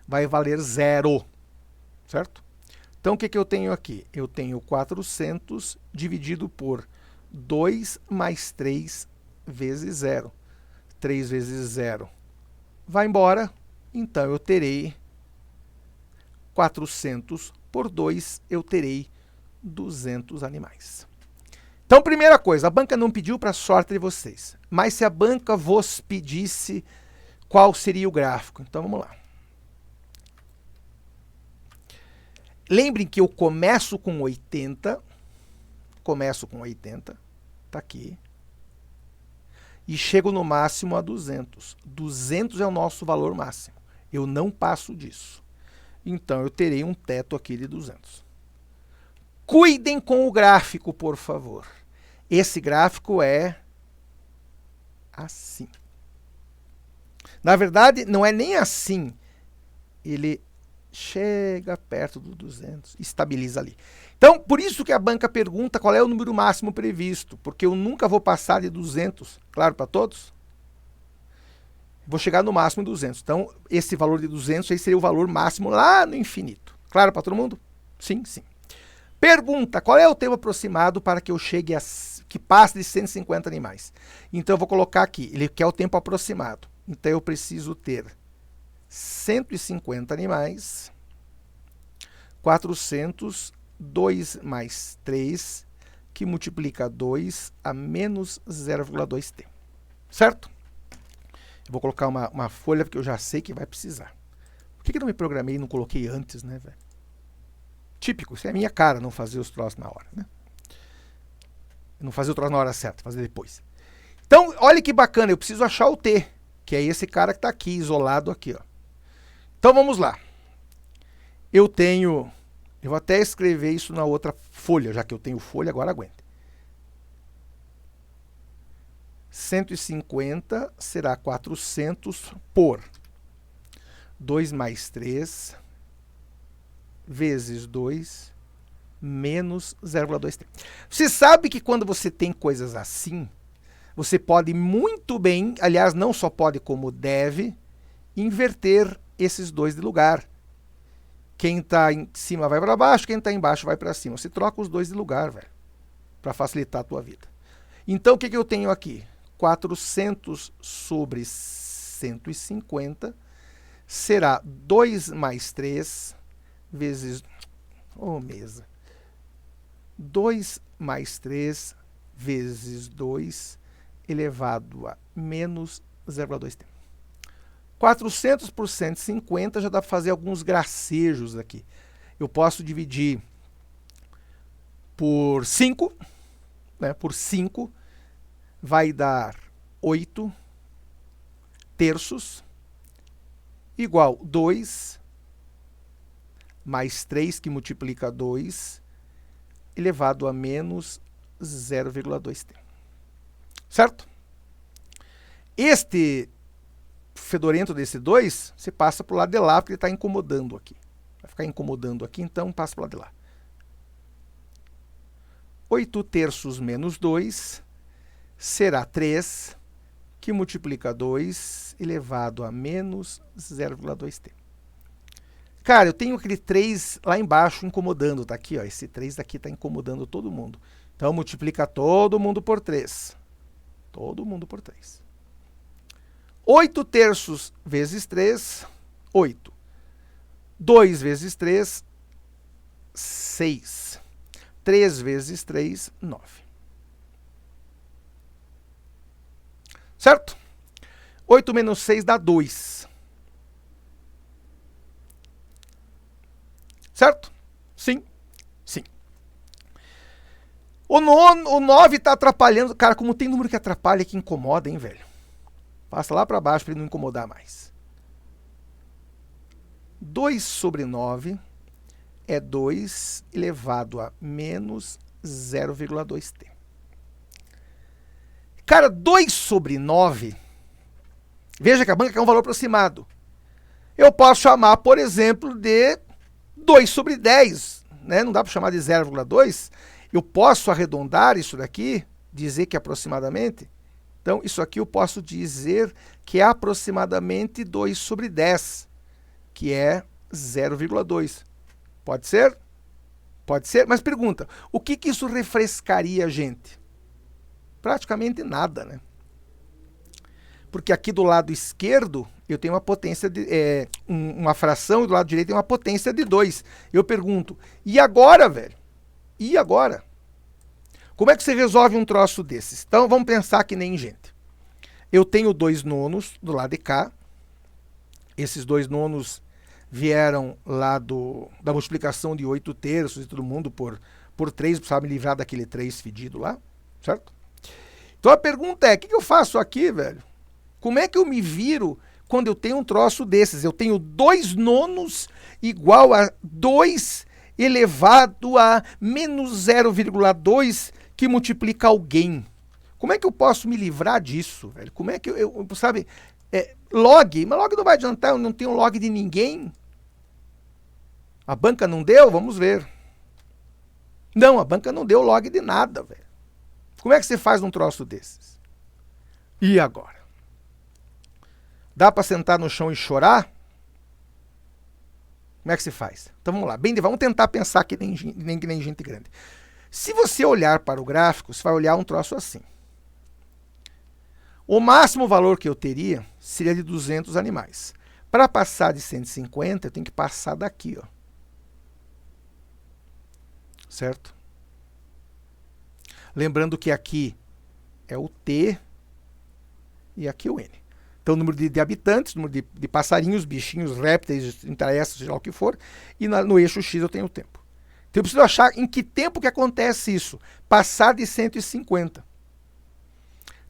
vai valer zero. certo? Então, o que eu tenho aqui? Eu tenho 400 dividido por 2 mais 3 vezes 0. 3 vezes 0 vai embora, então eu terei 400 por 2, eu terei 200 animais. Então, primeira coisa, a banca não pediu para a sorte de vocês, mas se a banca vos pedisse, qual seria o gráfico? Então, vamos lá. Lembrem que eu começo com 80, tá aqui, e chego no máximo a 200. 200 é o nosso valor máximo. Eu não passo disso. Então, eu terei um teto aqui de 200. Cuidem com o gráfico, por favor. Esse gráfico é assim. Na verdade, não é nem assim. Ele chega perto do 200, estabiliza ali. Então, por isso que a banca pergunta qual é o número máximo previsto, porque eu nunca vou passar de 200, claro para todos? Vou chegar no máximo de 200. Então, esse valor de 200 aí seria o valor máximo lá no infinito. Claro para todo mundo? Sim, sim. Pergunta, qual é o tempo aproximado para que eu chegue a que passe de 150 animais? Então, eu vou colocar aqui, ele quer o tempo aproximado. Então, eu preciso ter 150 animais, 400, 2 mais 3, que multiplica 2 a menos 0,2t. Certo? Eu vou colocar uma folha, porque eu já sei que vai precisar. Por que eu não me programei e não coloquei antes, né, velho? Típico, isso é a minha cara, não fazer os troços na hora, né? Não fazer o troço na hora certa, fazer depois. Então, olha que bacana, eu preciso achar o t, que é esse cara que está aqui, isolado aqui, ó. Então, vamos lá. Eu vou até escrever isso na outra folha, já que eu tenho folha, agora aguenta. 150 será 400 por 2 mais 3 vezes 2 menos 0,2t. Você sabe que quando você tem coisas assim, você pode muito bem, aliás, não só pode como deve, inverter esses dois de lugar. Quem está em cima vai para baixo, quem está embaixo vai para cima. Você troca os dois de lugar, velho, para facilitar a tua vida. Então, o que eu tenho aqui? 400 sobre 150 será 2 mais 3 vezes... Oh, mesa. 2 mais 3 vezes 2 elevado a menos 0,2t. 400 por 150 já dá para fazer alguns gracejos aqui. Eu posso dividir por 5, né? Por 5 vai dar 8 terços, igual 2 mais 3, que multiplica 2, elevado a menos 0,2t. Certo? Este fedorento desse 2, você passa para o lado de lá, porque ele está incomodando aqui. Vai ficar incomodando aqui, então passa para o lado de lá. 8 terços menos 2 será 3, que multiplica 2, elevado a menos 0,2t. Cara, eu tenho aquele 3 lá embaixo incomodando, tá aqui, ó. Esse 3 daqui está incomodando todo mundo. Então, multiplica todo mundo por 3. Todo mundo por 3. 8 terços vezes 3, 8. 2 vezes 3, 6. 3 vezes 3, 9. Certo? 8 menos 6 dá 2. Certo? Sim. Sim. O 9 está atrapalhando. Cara, como tem número que atrapalha, que incomoda, hein, velho? Passa lá para baixo para ele não incomodar mais. 2 sobre 9 é 2 elevado a menos 0,2t. Cara, 2 sobre 9, veja que a banca quer um valor aproximado. Eu posso chamar, por exemplo, de 2 sobre 10. Né? Não dá para chamar de 0,2. Eu posso arredondar isso daqui, dizer que é aproximadamente. Então, isso aqui eu posso dizer que é aproximadamente 2 sobre 10, que é 0,2. Pode ser? Pode ser, mas pergunta, o que isso refrescaria a gente? Praticamente nada, né? Porque aqui do lado esquerdo eu tenho uma potência de uma fração e do lado direito tem uma potência de 2. Eu pergunto, e agora, velho? E agora? Como é que você resolve um troço desses? Então vamos pensar que nem gente. Eu tenho 2 nonos do lado de cá. Esses 2 nonos vieram lá da multiplicação de 8 terços e todo mundo por 3, precisava me livrar daquele 3 fedido lá, certo? Então a pergunta é, o que eu faço aqui, velho? Como é que eu me viro quando eu tenho um troço desses? Eu tenho 2 nonos igual a 2 elevado a menos 0,2 que multiplica alguém. Como é que eu posso me livrar disso, velho? Como é que eu sabe, log, mas log não vai adiantar, eu não tenho log de ninguém. A banca não deu? Vamos ver. Não, a banca não deu log de nada, velho. Como é que você faz um troço desses? E agora? Dá para sentar no chão e chorar? Como é que se faz? Então vamos lá, vamos tentar pensar que nem gente grande. Se você olhar para o gráfico, você vai olhar um troço assim. O máximo valor que eu teria seria de 200 animais. Para passar de 150, eu tenho que passar daqui, ó. Certo? Lembrando que aqui é o T e aqui o N. Então, o número de habitantes, número de passarinhos, bichinhos, répteis, interessa, seja lá o que for, e no eixo X eu tenho o tempo. Então, eu preciso achar em que tempo que acontece isso. Passar de 150.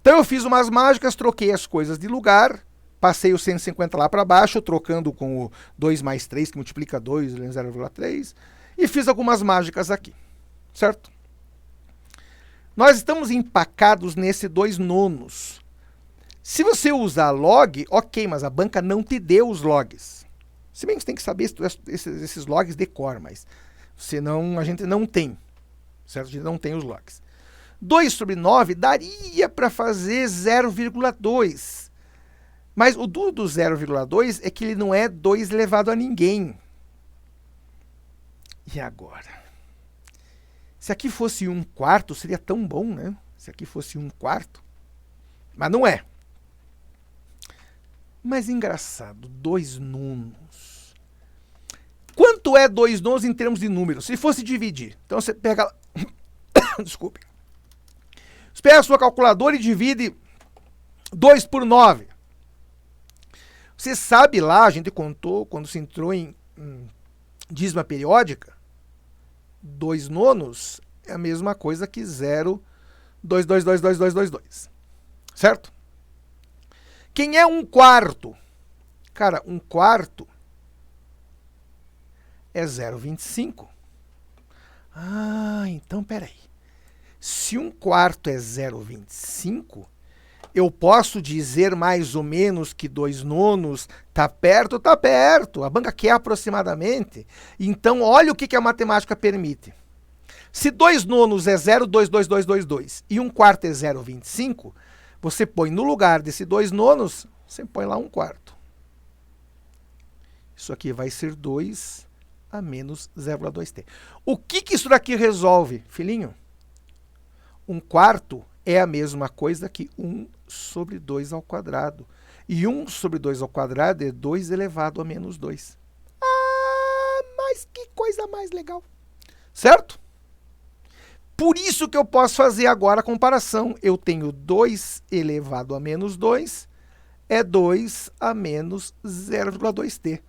Então, eu fiz umas mágicas, troquei as coisas de lugar, passei o 150 lá para baixo, trocando com o 2 mais 3, que multiplica 2, 0,3, e fiz algumas mágicas aqui, certo? Nós estamos empacados nesse 2 nonos. Se você usar log, ok, mas a banca não te deu os logs. Se bem que você tem que saber esses logs de cor, mas senão a gente não tem, certo? A gente não tem os logs. 2 sobre 9 daria para fazer 0,2. Mas o duro do 0,2 é que ele não é 2 elevado a ninguém. E agora? Se aqui fosse 1/4, seria tão bom, né? Se aqui fosse 1/4. Mas não é. Mas engraçado, 2 nonos. Quanto é 2 nonos em termos de números? Se fosse dividir. Então você pega... Desculpe. Você pega a sua calculadora e divide 2 por 9. Você sabe lá, a gente contou, quando se entrou em dízima periódica, 2 nonos é a mesma coisa que 0,2222222. Certo? Quem é 1/4? Cara, 1/4 é 0,25. Ah, então peraí. Se 1/4 é 0,25, eu posso dizer mais ou menos que 2 nonos tá perto, tá perto. A banca quer aproximadamente. Então, olha o que a matemática permite. Se 2 nonos é 0,22222 e 1/4 é 0,25, você põe no lugar desse 2 nonos, você põe lá 1/4. Isso aqui vai ser 2 a menos 0,2t. O que isso daqui resolve, filhinho? 1/4 é a mesma coisa que 1 sobre 2 ao quadrado. E 1 sobre 2 ao quadrado é 2 elevado a menos 2. Ah, mas que coisa mais legal. Certo? Por isso que eu posso fazer agora a comparação. Eu tenho 2 elevado a menos 2, é 2 a menos 0,2t.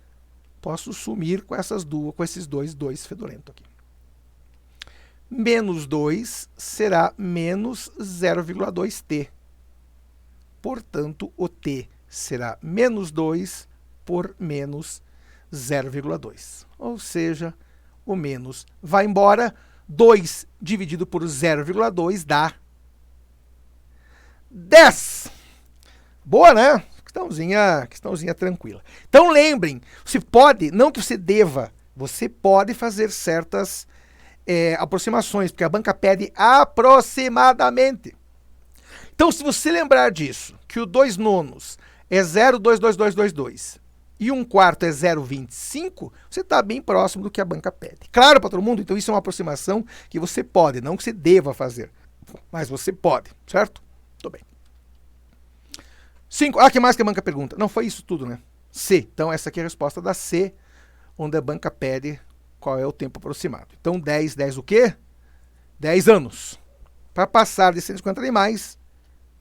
Posso sumir com esses dois fedorento aqui. Menos 2 será menos 0,2t. Portanto, o t será menos 2 por menos 0,2. Ou seja, o menos vai embora. 2 dividido por 0,2 dá 10. Boa, né? Questãozinha tranquila. Então lembrem, você pode, não que você deva, você pode fazer certas aproximações, porque a banca pede aproximadamente. Então, se você lembrar disso, que o 2 nonos é 0,22222 e 1/4 é 0,25, você está bem próximo do que a banca pede. Claro para todo mundo? Então isso é uma aproximação que você pode, não que você deva fazer, mas você pode, certo? Tudo bem. 5. Ah, que mais que a banca pergunta? Não, foi isso tudo, né? C. Então essa aqui é a resposta da C, onde a banca pede qual é o tempo aproximado. Então 10 o quê? 10 anos. Para passar de 150 animais,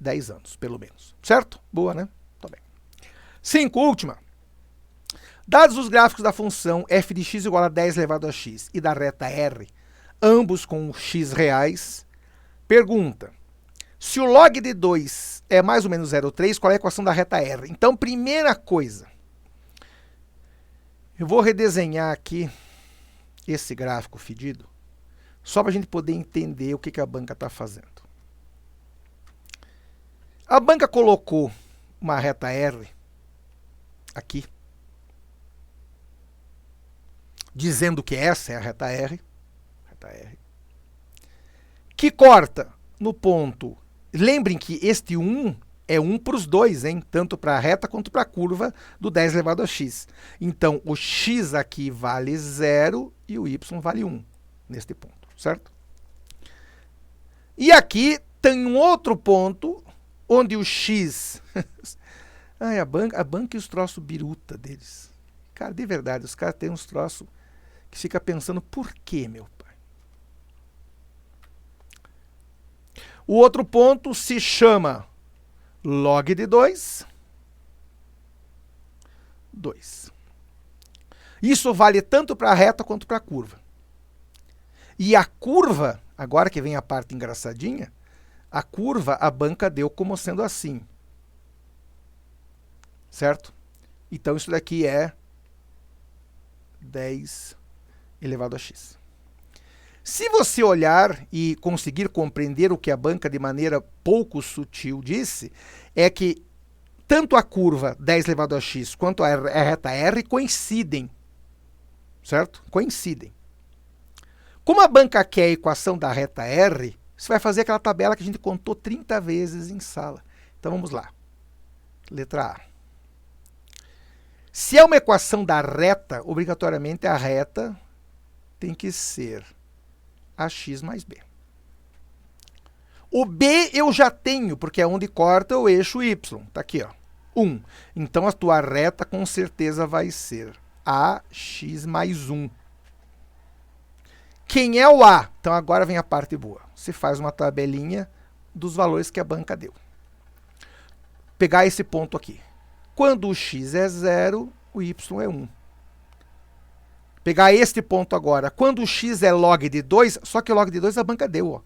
10 anos, pelo menos. Certo? Boa, né? Tá bem. 5, última. Dados os gráficos da função f de x igual a 10 elevado a x e da reta r, ambos com x reais, pergunta, se o log de 2 é mais ou menos 0,3, qual é a equação da reta r? Então, primeira coisa, eu vou redesenhar aqui esse gráfico fedido, só para a gente poder entender o que a banca está fazendo. A banca colocou uma reta R aqui, dizendo que essa é a reta R, que corta no ponto. Lembrem que este 1 é 1 para os dois, hein? Tanto para a reta quanto para a curva do 10 elevado a x. Então, o x aqui vale 0 e o y vale 1, neste ponto, certo? E aqui tem um outro ponto, onde o x... Ai, a banca e os troços biruta deles. Cara, de verdade, os caras têm uns troços que fica pensando, por quê, meu pai? O outro ponto se chama log de 2. Isso vale tanto para a reta quanto para a curva. E a curva, agora que vem a parte engraçadinha, a curva a banca deu como sendo assim. Certo? Então isso daqui é 10 elevado a x. Se você olhar e conseguir compreender o que a banca de maneira pouco sutil disse, é que tanto a curva 10 elevado a x quanto a reta r coincidem. Certo? Coincidem. Como a banca quer a equação da reta r, você vai fazer aquela tabela que a gente contou 30 vezes em sala. Então vamos lá. Letra A. Se é uma equação da reta, obrigatoriamente a reta tem que ser ax mais b. O b eu já tenho, porque é onde corta o eixo y. Está aqui, ó, 1. Então a tua reta com certeza vai ser ax mais 1. Quem é o a? Então agora vem a parte boa. Você faz uma tabelinha dos valores que a banca deu. Pegar esse ponto aqui. Quando o x é 0, o y é 1. Pegar este ponto agora. Quando o x é log de 2, só que o log de 2 a banca deu. Ó.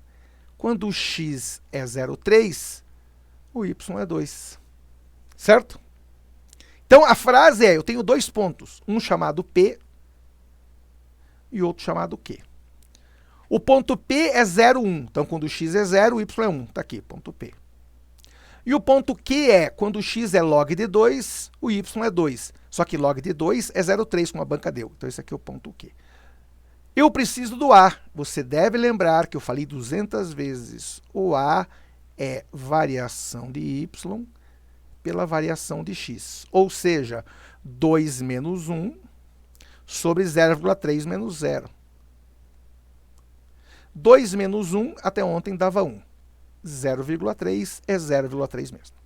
Quando o x é 0,3, o y é 2. Certo? Então a frase é, eu tenho dois pontos. Um chamado P e outro chamado Q. O ponto P é 0,1. Então quando o x é 0, o y é 1. Está aqui, ponto P. E o ponto Q é, quando o x é log de 2, o y é 2. Só que log de 2 é 0,3, como a banca deu. Então, esse aqui é o ponto Q. Eu preciso do A. Você deve lembrar que eu falei 200 vezes. O A é variação de y pela variação de x. Ou seja, 2 menos 1 sobre 0,3 menos 0. 2 menos 1 até ontem dava 1. 0,3 é 0,3 mesmo.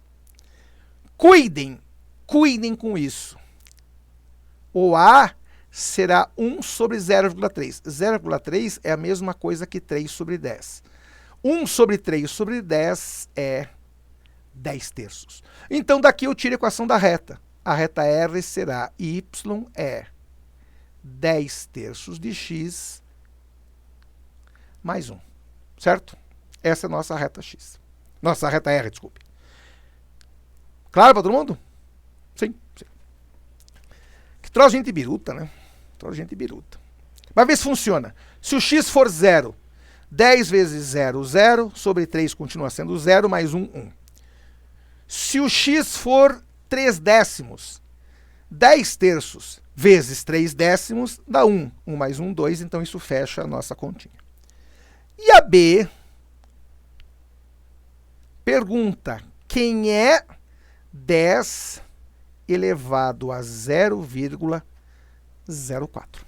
Cuidem com isso. O A será 1 sobre 0,3. 0,3 é a mesma coisa que 3 sobre 10. 1 sobre 3 sobre 10 é 10 terços. Então, daqui eu tiro a equação da reta. A reta R será y é 10 terços de x mais 1. Certo? Essa é a nossa reta x. Nossa reta R, desculpe. Claro para todo mundo? Sim. Que troço gente biruta, né? Troço gente biruta. Vai ver se funciona. Se o x for 0, 10 vezes 0, 0, sobre 3 continua sendo 0, mais 1, 1. Se o x for 3 décimos, 10 terços vezes 3 décimos dá 1. 1 mais 1, 2, então isso fecha a nossa continha. E a B pergunta, quem é 10 elevado a 0,04.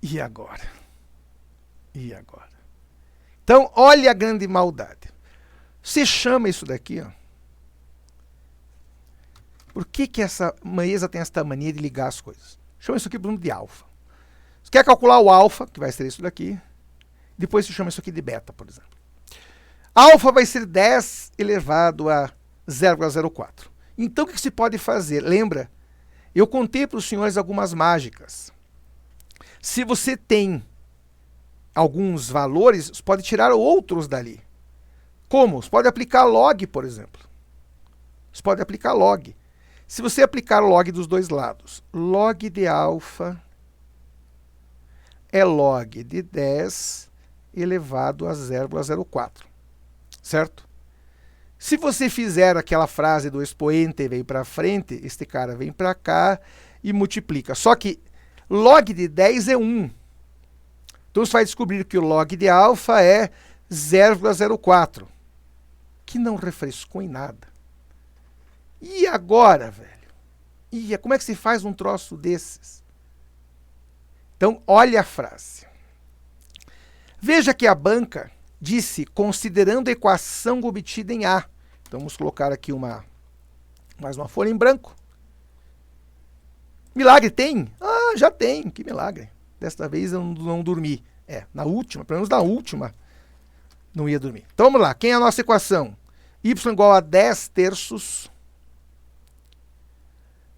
E agora? E agora? Então, olha a grande maldade. Você chama isso daqui, ó. Por que essa mesa tem esta mania de ligar as coisas? Chama isso aqui, por exemplo, de alfa. Você quer calcular o alfa, que vai ser isso daqui. Depois você chama isso aqui de beta, por exemplo. Alfa vai ser 10 elevado a 0,04. Então, o que se pode fazer? Lembra? Eu contei para os senhores algumas mágicas. Se você tem alguns valores, você pode tirar outros dali. Como? Você pode aplicar log, por exemplo. Você pode aplicar log. Se você aplicar log dos dois lados, log de alfa é log de 10 elevado a 0,04. Certo? Se você fizer aquela frase do expoente vem para frente, este cara vem para cá e multiplica. Só que log de 10 é 1. Então você vai descobrir que o log de alfa é 0,04. Que não refrescou em nada. E agora, velho? Como é que se faz um troço desses? Então, olha a frase. Veja que a banca disse, considerando a equação obtida em A. Então, vamos colocar aqui mais uma folha em branco. Milagre tem? Ah, já tem. Que milagre. Desta vez eu não dormi. Na última, pelo menos na última, não ia dormir. Então, vamos lá. Quem é a nossa equação? Y igual a 10 terços.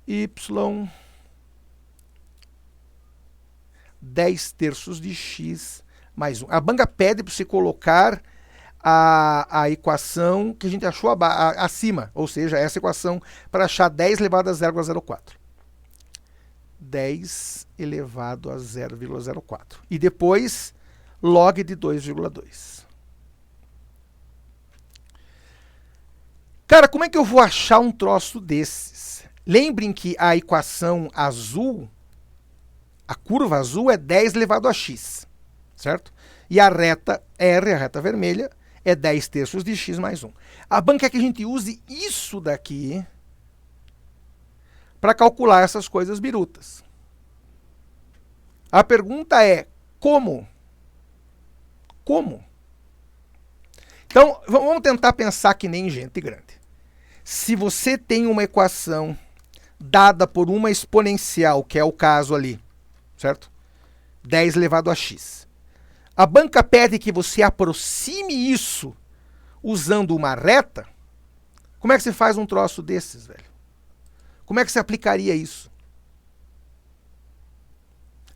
Y 10 terços de x mais 1. A banca pede para você colocar a equação que a gente achou acima, ou seja, essa equação para achar 10 elevado a 0,04. 10 elevado a 0,04. E depois, log de 2,2. Cara, como é que eu vou achar um troço desses? Lembrem que a equação azul, a curva azul é 10 elevado a x, certo? E a reta R, a reta vermelha, é 10 terços de x mais 1. A banca quer que a gente use isso daqui para calcular essas coisas birutas. A pergunta é, como? Como? Então, vamos tentar pensar que nem gente grande. Se você tem uma equação dada por uma exponencial, que é o caso ali, certo? 10 elevado a x. A banca pede que você aproxime isso usando uma reta. Como é que se faz um troço desses, velho? Como é que se aplicaria isso?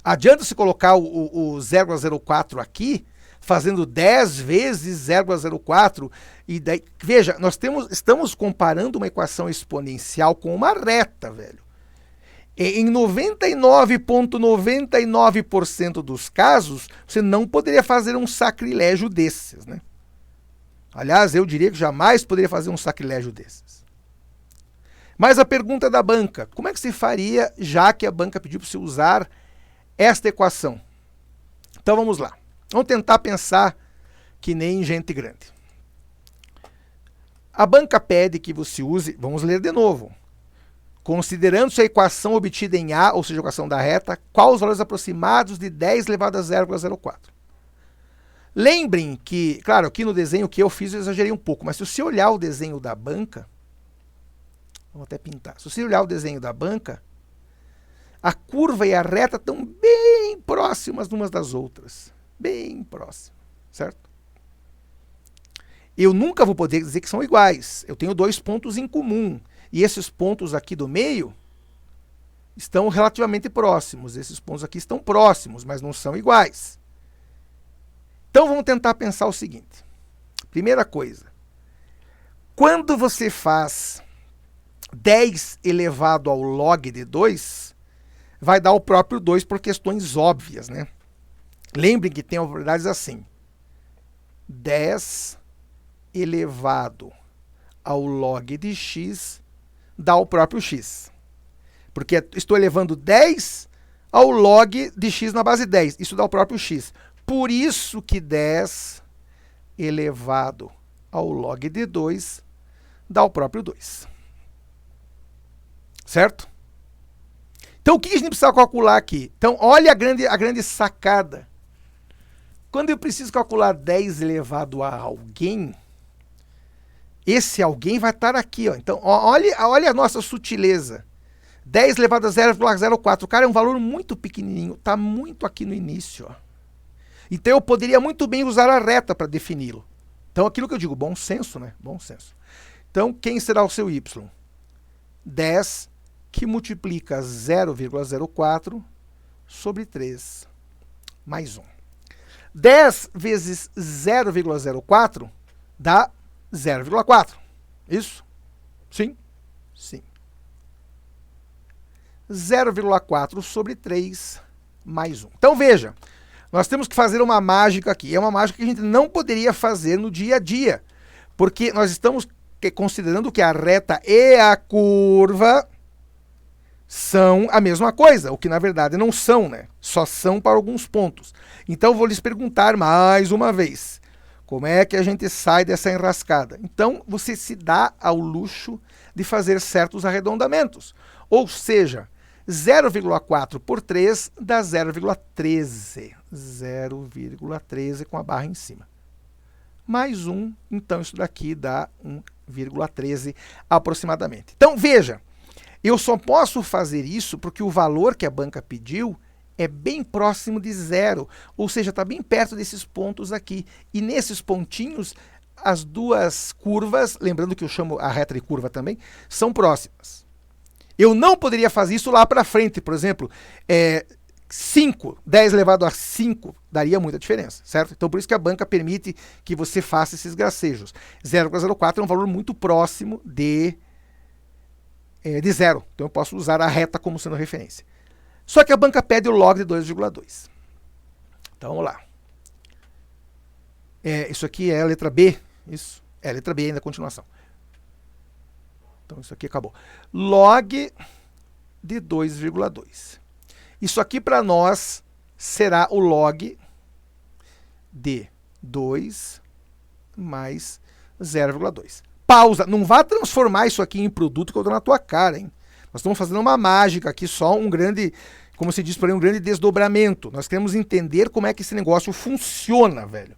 Adianta se colocar o 0,04 aqui, fazendo 10 vezes 0,04, e daí, veja, estamos comparando uma equação exponencial com uma reta, velho. Em 99,99% dos casos, você não poderia fazer um sacrilégio desses, né? Aliás, eu diria que jamais poderia fazer um sacrilégio desses. Mas a pergunta da banca, como é que se faria, já que a banca pediu para você usar esta equação? Então vamos lá. Vamos tentar pensar que nem gente grande. A banca pede que você use, vamos ler de novo. Considerando-se a equação obtida em A, ou seja, a equação da reta, qual os valores aproximados de 10 elevado a 0,04? Lembrem que, claro, aqui no desenho que eu fiz eu exagerei um pouco, mas se você olhar o desenho da banca, vamos até pintar, se você olhar o desenho da banca, a curva e a reta estão bem próximas umas das outras. Bem próximas, certo? Eu nunca vou poder dizer que são iguais. Eu tenho dois pontos em comum. E esses pontos aqui do meio estão relativamente próximos. Esses pontos aqui estão próximos, mas não são iguais. Então vamos tentar pensar o seguinte. Primeira coisa. Quando você faz 10 elevado ao log de 2, vai dar o próprio 2 por questões óbvias, né? Lembrem que tem propriedades assim. 10 elevado ao log de x dá o próprio x. Porque estou elevando 10 ao log de x na base 10. Isso dá o próprio x. Por isso que 10 elevado ao log de 2 dá o próprio 2. Certo? Então, o que a gente precisa calcular aqui? Então, olha a grande sacada. Quando eu preciso calcular 10 elevado a alguém, esse alguém vai estar aqui. Ó. Então, olha a nossa sutileza. 10 elevado a 0,04. Cara, é um valor muito pequenininho. Está muito aqui no início. Ó. Então, eu poderia muito bem usar a reta para defini-lo. Então, aquilo que eu digo, bom senso, né? Bom senso. Então, quem será o seu y? 10 que multiplica 0,04 sobre 3 mais 1. 10 vezes 0,04 dá 0,4. Isso? Sim? Sim. 0,4 sobre 3 mais 1. Então veja, nós temos que fazer uma mágica aqui. É uma mágica que a gente não poderia fazer no dia a dia, porque nós estamos considerando que a reta e a curva são a mesma coisa, o que na verdade não são, né? Só são para alguns pontos. Então eu vou lhes perguntar mais uma vez, como é que a gente sai dessa enrascada? Então você se dá ao luxo de fazer certos arredondamentos. Ou seja, 0,4 por 3 dá 0,13. 0,13 com a barra em cima. Mais 1, então isso daqui dá 1,13 aproximadamente. Então veja, eu só posso fazer isso porque o valor que a banca pediu é bem próximo de zero, ou seja, está bem perto desses pontos aqui. E nesses pontinhos, as duas curvas, lembrando que eu chamo a reta de curva também, são próximas. Eu não poderia fazer isso lá para frente, por exemplo, 5, 10 elevado a 5 daria muita diferença, certo? Então por isso que a banca permite que você faça esses gracejos. 0,04 é um valor muito próximo de zero, então eu posso usar a reta como sendo referência. Só que a banca pede o log de 2,2. Então vamos lá. Isso aqui é a letra B, isso é a letra B ainda a continuação. Então isso aqui acabou. Log de 2,2. Isso aqui para nós será o log de 2 mais 0,2. Pausa, não vá transformar isso aqui em produto que eu dou na tua cara, hein? Nós estamos fazendo uma mágica aqui, só um grande, como se diz por aí, um grande desdobramento. Nós queremos entender como é que esse negócio funciona, velho.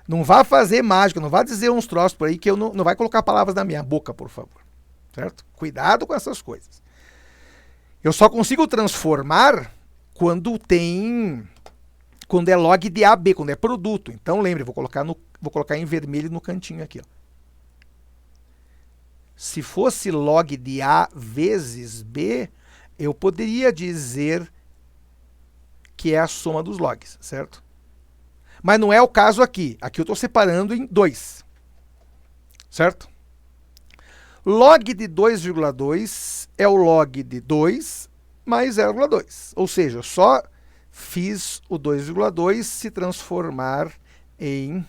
Não vá fazer mágica, não vá dizer uns troços por aí que eu não vai colocar palavras na minha boca, por favor. Certo? Cuidado com essas coisas. Eu só consigo transformar quando é log de AB, quando é produto. Então lembre, vou colocar em vermelho no cantinho aqui, ó. Se fosse log de A vezes B, eu poderia dizer que é a soma dos logs, certo? Mas não é o caso aqui. Aqui eu estou separando em 2, certo? Log de 2,2 é o log de 2 mais 0,2. Ou seja, eu só fiz o 2,2 se transformar em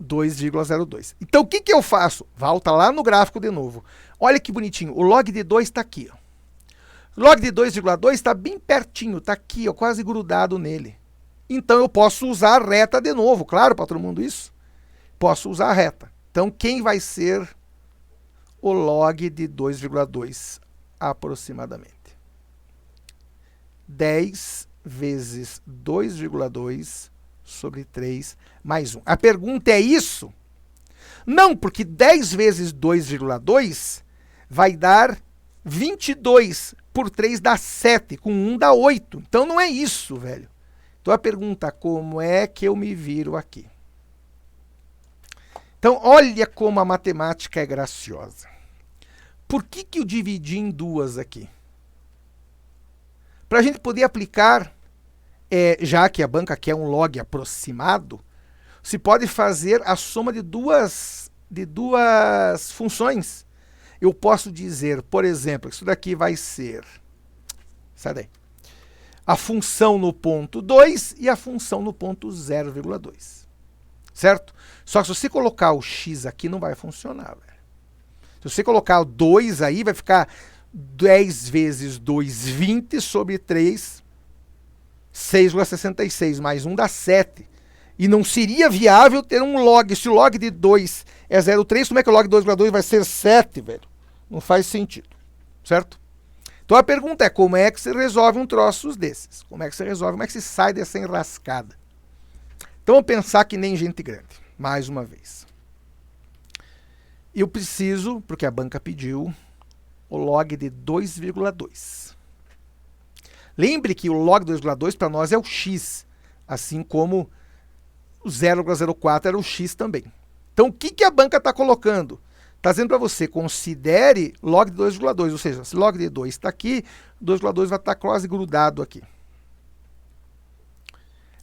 2,02. Então, o que eu faço? Volta lá no gráfico de novo. Olha que bonitinho. O log de 2 está aqui. Ó. Log de 2,2 está bem pertinho, está aqui, ó, quase grudado nele. Então, eu posso usar a reta de novo. Claro, para todo mundo isso. Posso usar a reta. Então, quem vai ser o log de 2,2 aproximadamente? 10 vezes 2,2 sobre 3 mais 1. A pergunta é isso? Não, porque 10 vezes 2,2 vai dar 22. Por 3 dá 7. Com 1 dá 8. Então não é isso, velho. Então a pergunta, como é que eu me viro aqui? Então olha como a matemática é graciosa. Por que eu dividi em duas aqui? Para a gente poder aplicar, já que a banca quer um log aproximado, se pode fazer a soma de duas funções. Eu posso dizer, por exemplo, isso daqui vai ser, sai daí, a função no ponto 2 e a função no ponto 0,2. Certo? Só que se você colocar o x aqui, não vai funcionar, velho. Se você colocar o 2 aí, vai ficar 10 vezes 2, 20 sobre 3, 6,66, mais 1 dá 7. E não seria viável ter um log. Se o log de 2 é 0,3, como é que o log de 2,2 vai ser 7, velho? Não faz sentido, certo? Então a pergunta é, como é que você resolve um troço desses? Como é que você resolve? Como é que você sai dessa enrascada? Então vamos pensar que nem gente grande, mais uma vez. Eu preciso, porque a banca pediu, o log de 2,2. Lembre que o log de 2,2 para nós é o x, assim como o 0,04 era o x também. Então o que a banca está colocando? Está dizendo para você, considere log de 2,2, ou seja, se log de 2 está aqui, 2,2 vai estar quase grudado aqui.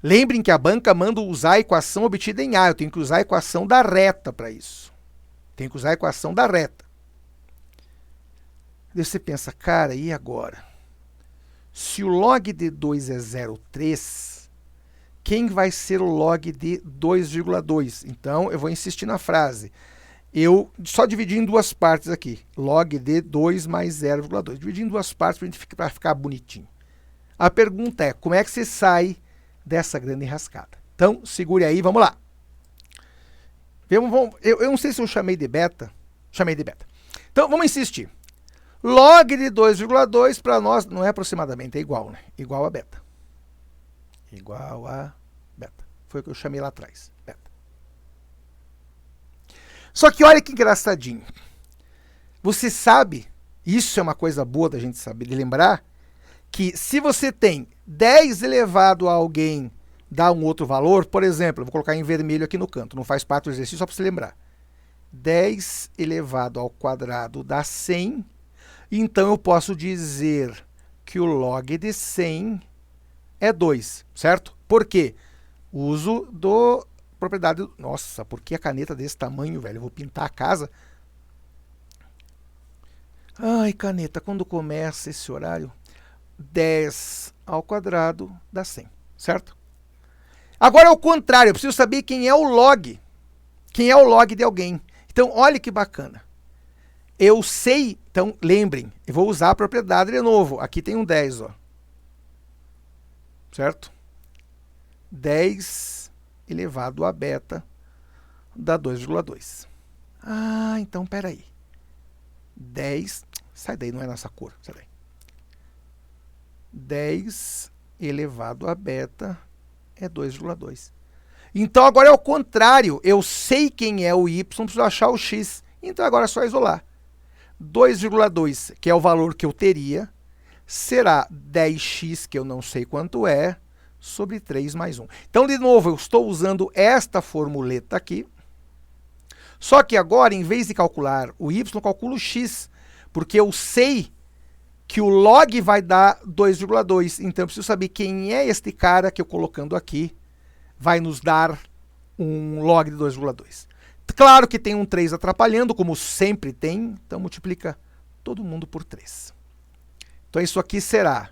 Lembrem que a banca manda usar a equação obtida em A, eu tenho que usar a equação da reta para isso. Tenho que usar a equação da reta. Daí você pensa, cara, e agora? Se o log de 2 é 0,3, quem vai ser o log de 2,2? Então, eu vou insistir na frase. Eu só dividi em duas partes aqui. Log de 2 mais 0,2. Dividi em duas partes para ficar bonitinho. A pergunta é, como é que você sai dessa grande enrascada? Então, segure aí, vamos lá. Eu não sei se eu chamei de beta. Chamei de beta. Então, vamos insistir. Log de 2,2 para nós não é aproximadamente, é igual, né? Igual a beta. Igual a beta. Foi o que eu chamei lá atrás, beta. Só que olha que engraçadinho. Você sabe, isso é uma coisa boa da gente saber, de lembrar, que se você tem 10 elevado a alguém dá um outro valor, por exemplo, eu vou colocar em vermelho aqui no canto, não faz parte do exercício, só para você lembrar. 10 elevado ao quadrado dá 100, então eu posso dizer que o log de 100 é 2, certo? Por quê? Uso do propriedade... Nossa, por que a caneta desse tamanho, velho? Eu vou pintar a casa. Ai, caneta, quando começa esse horário? 10 ao quadrado dá 100, certo? Agora é o contrário, eu preciso saber quem é o log. Quem é o log de alguém. Então, olha que bacana. Eu sei, então lembrem, eu vou usar a propriedade de novo. Aqui tem um 10, ó. Certo? 10 elevado a beta dá 2,2. Ah, então peraí. 10, sai daí, não é nossa cor, sai daí. 10 elevado a beta é 2,2. Então agora é o contrário. Eu sei quem é o y, preciso achar o x. Então agora é só isolar. 2,2, que é o valor que eu teria, será 10x, que eu não sei quanto é, sobre 3 mais 1. Então, de novo, eu estou usando esta formuleta aqui. Só que agora, em vez de calcular o y, eu calculo o x, porque eu sei que o log vai dar 2,2. Então, eu preciso saber quem é este cara que eu colocando aqui vai nos dar um log de 2,2. Claro que tem um 3 atrapalhando, como sempre tem. Então, multiplica todo mundo por 3. Então, isso aqui será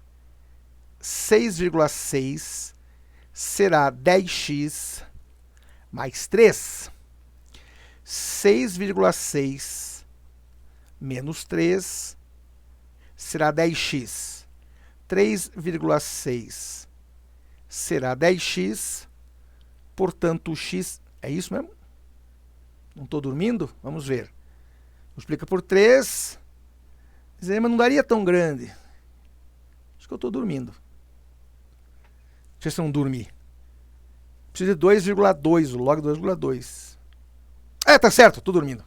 6,6 será 10x mais 3. 6,6 menos 3 será 10x. 3,6 será 10x. Portanto, o x... É isso mesmo? Não estou dormindo? Vamos ver. Multiplica por 3. Mas não daria tão grande. Acho que eu estou dormindo. Deixa eu ver se eu não dormi. Preciso de 2,2, o log 2,2. Tá certo, estou dormindo.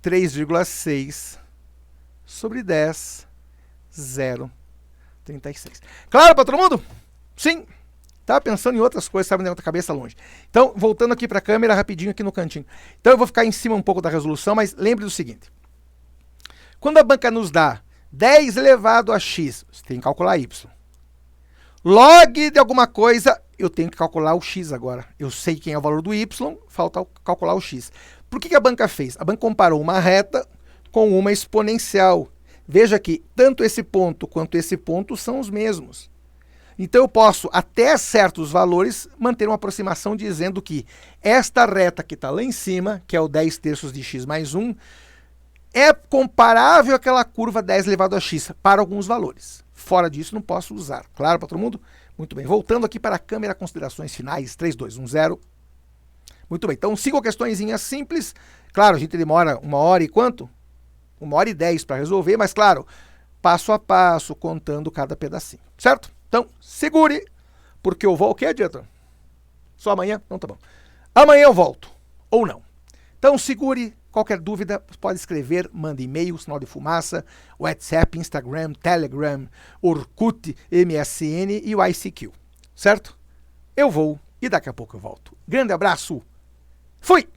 3,6 sobre 10, 0,36. Claro para todo mundo? Sim. Estava pensando em outras coisas, sabe, na outra cabeça longe. Então, voltando aqui para a câmera, rapidinho aqui no cantinho. Então, eu vou ficar em cima um pouco da resolução, mas lembre do seguinte. Quando a banca nos dá 10 elevado a x, você tem que calcular y. Log de alguma coisa, eu tenho que calcular o x agora. Eu sei quem é o valor do y, falta calcular o x. Por que a banca fez? A banca comparou uma reta com uma exponencial. Veja que tanto esse ponto quanto esse ponto são os mesmos. Então, eu posso, até certos valores, manter uma aproximação dizendo que esta reta que está lá em cima, que é o 10 terços de x mais 1, é comparável àquela curva 10 elevado a x, para alguns valores. Fora disso, não posso usar. Claro para todo mundo? Muito bem. Voltando aqui para a câmera, considerações finais. 3, 2, 1, 0. Muito bem. Então, 5 questõezinhas simples. Claro, a gente demora 1 hora e quanto? 1 hora e 10 para resolver, mas claro... passo a passo, contando cada pedacinho, certo? Então, segure, porque eu vou... O que, Dieter? Só amanhã? Não, tá bom. Amanhã eu volto, ou não. Então, segure. Qualquer dúvida, pode escrever, manda e-mail, sinal de fumaça, WhatsApp, Instagram, Telegram, Orkut, MSN e o ICQ, certo? Eu vou e daqui a pouco eu volto. Grande abraço, fui!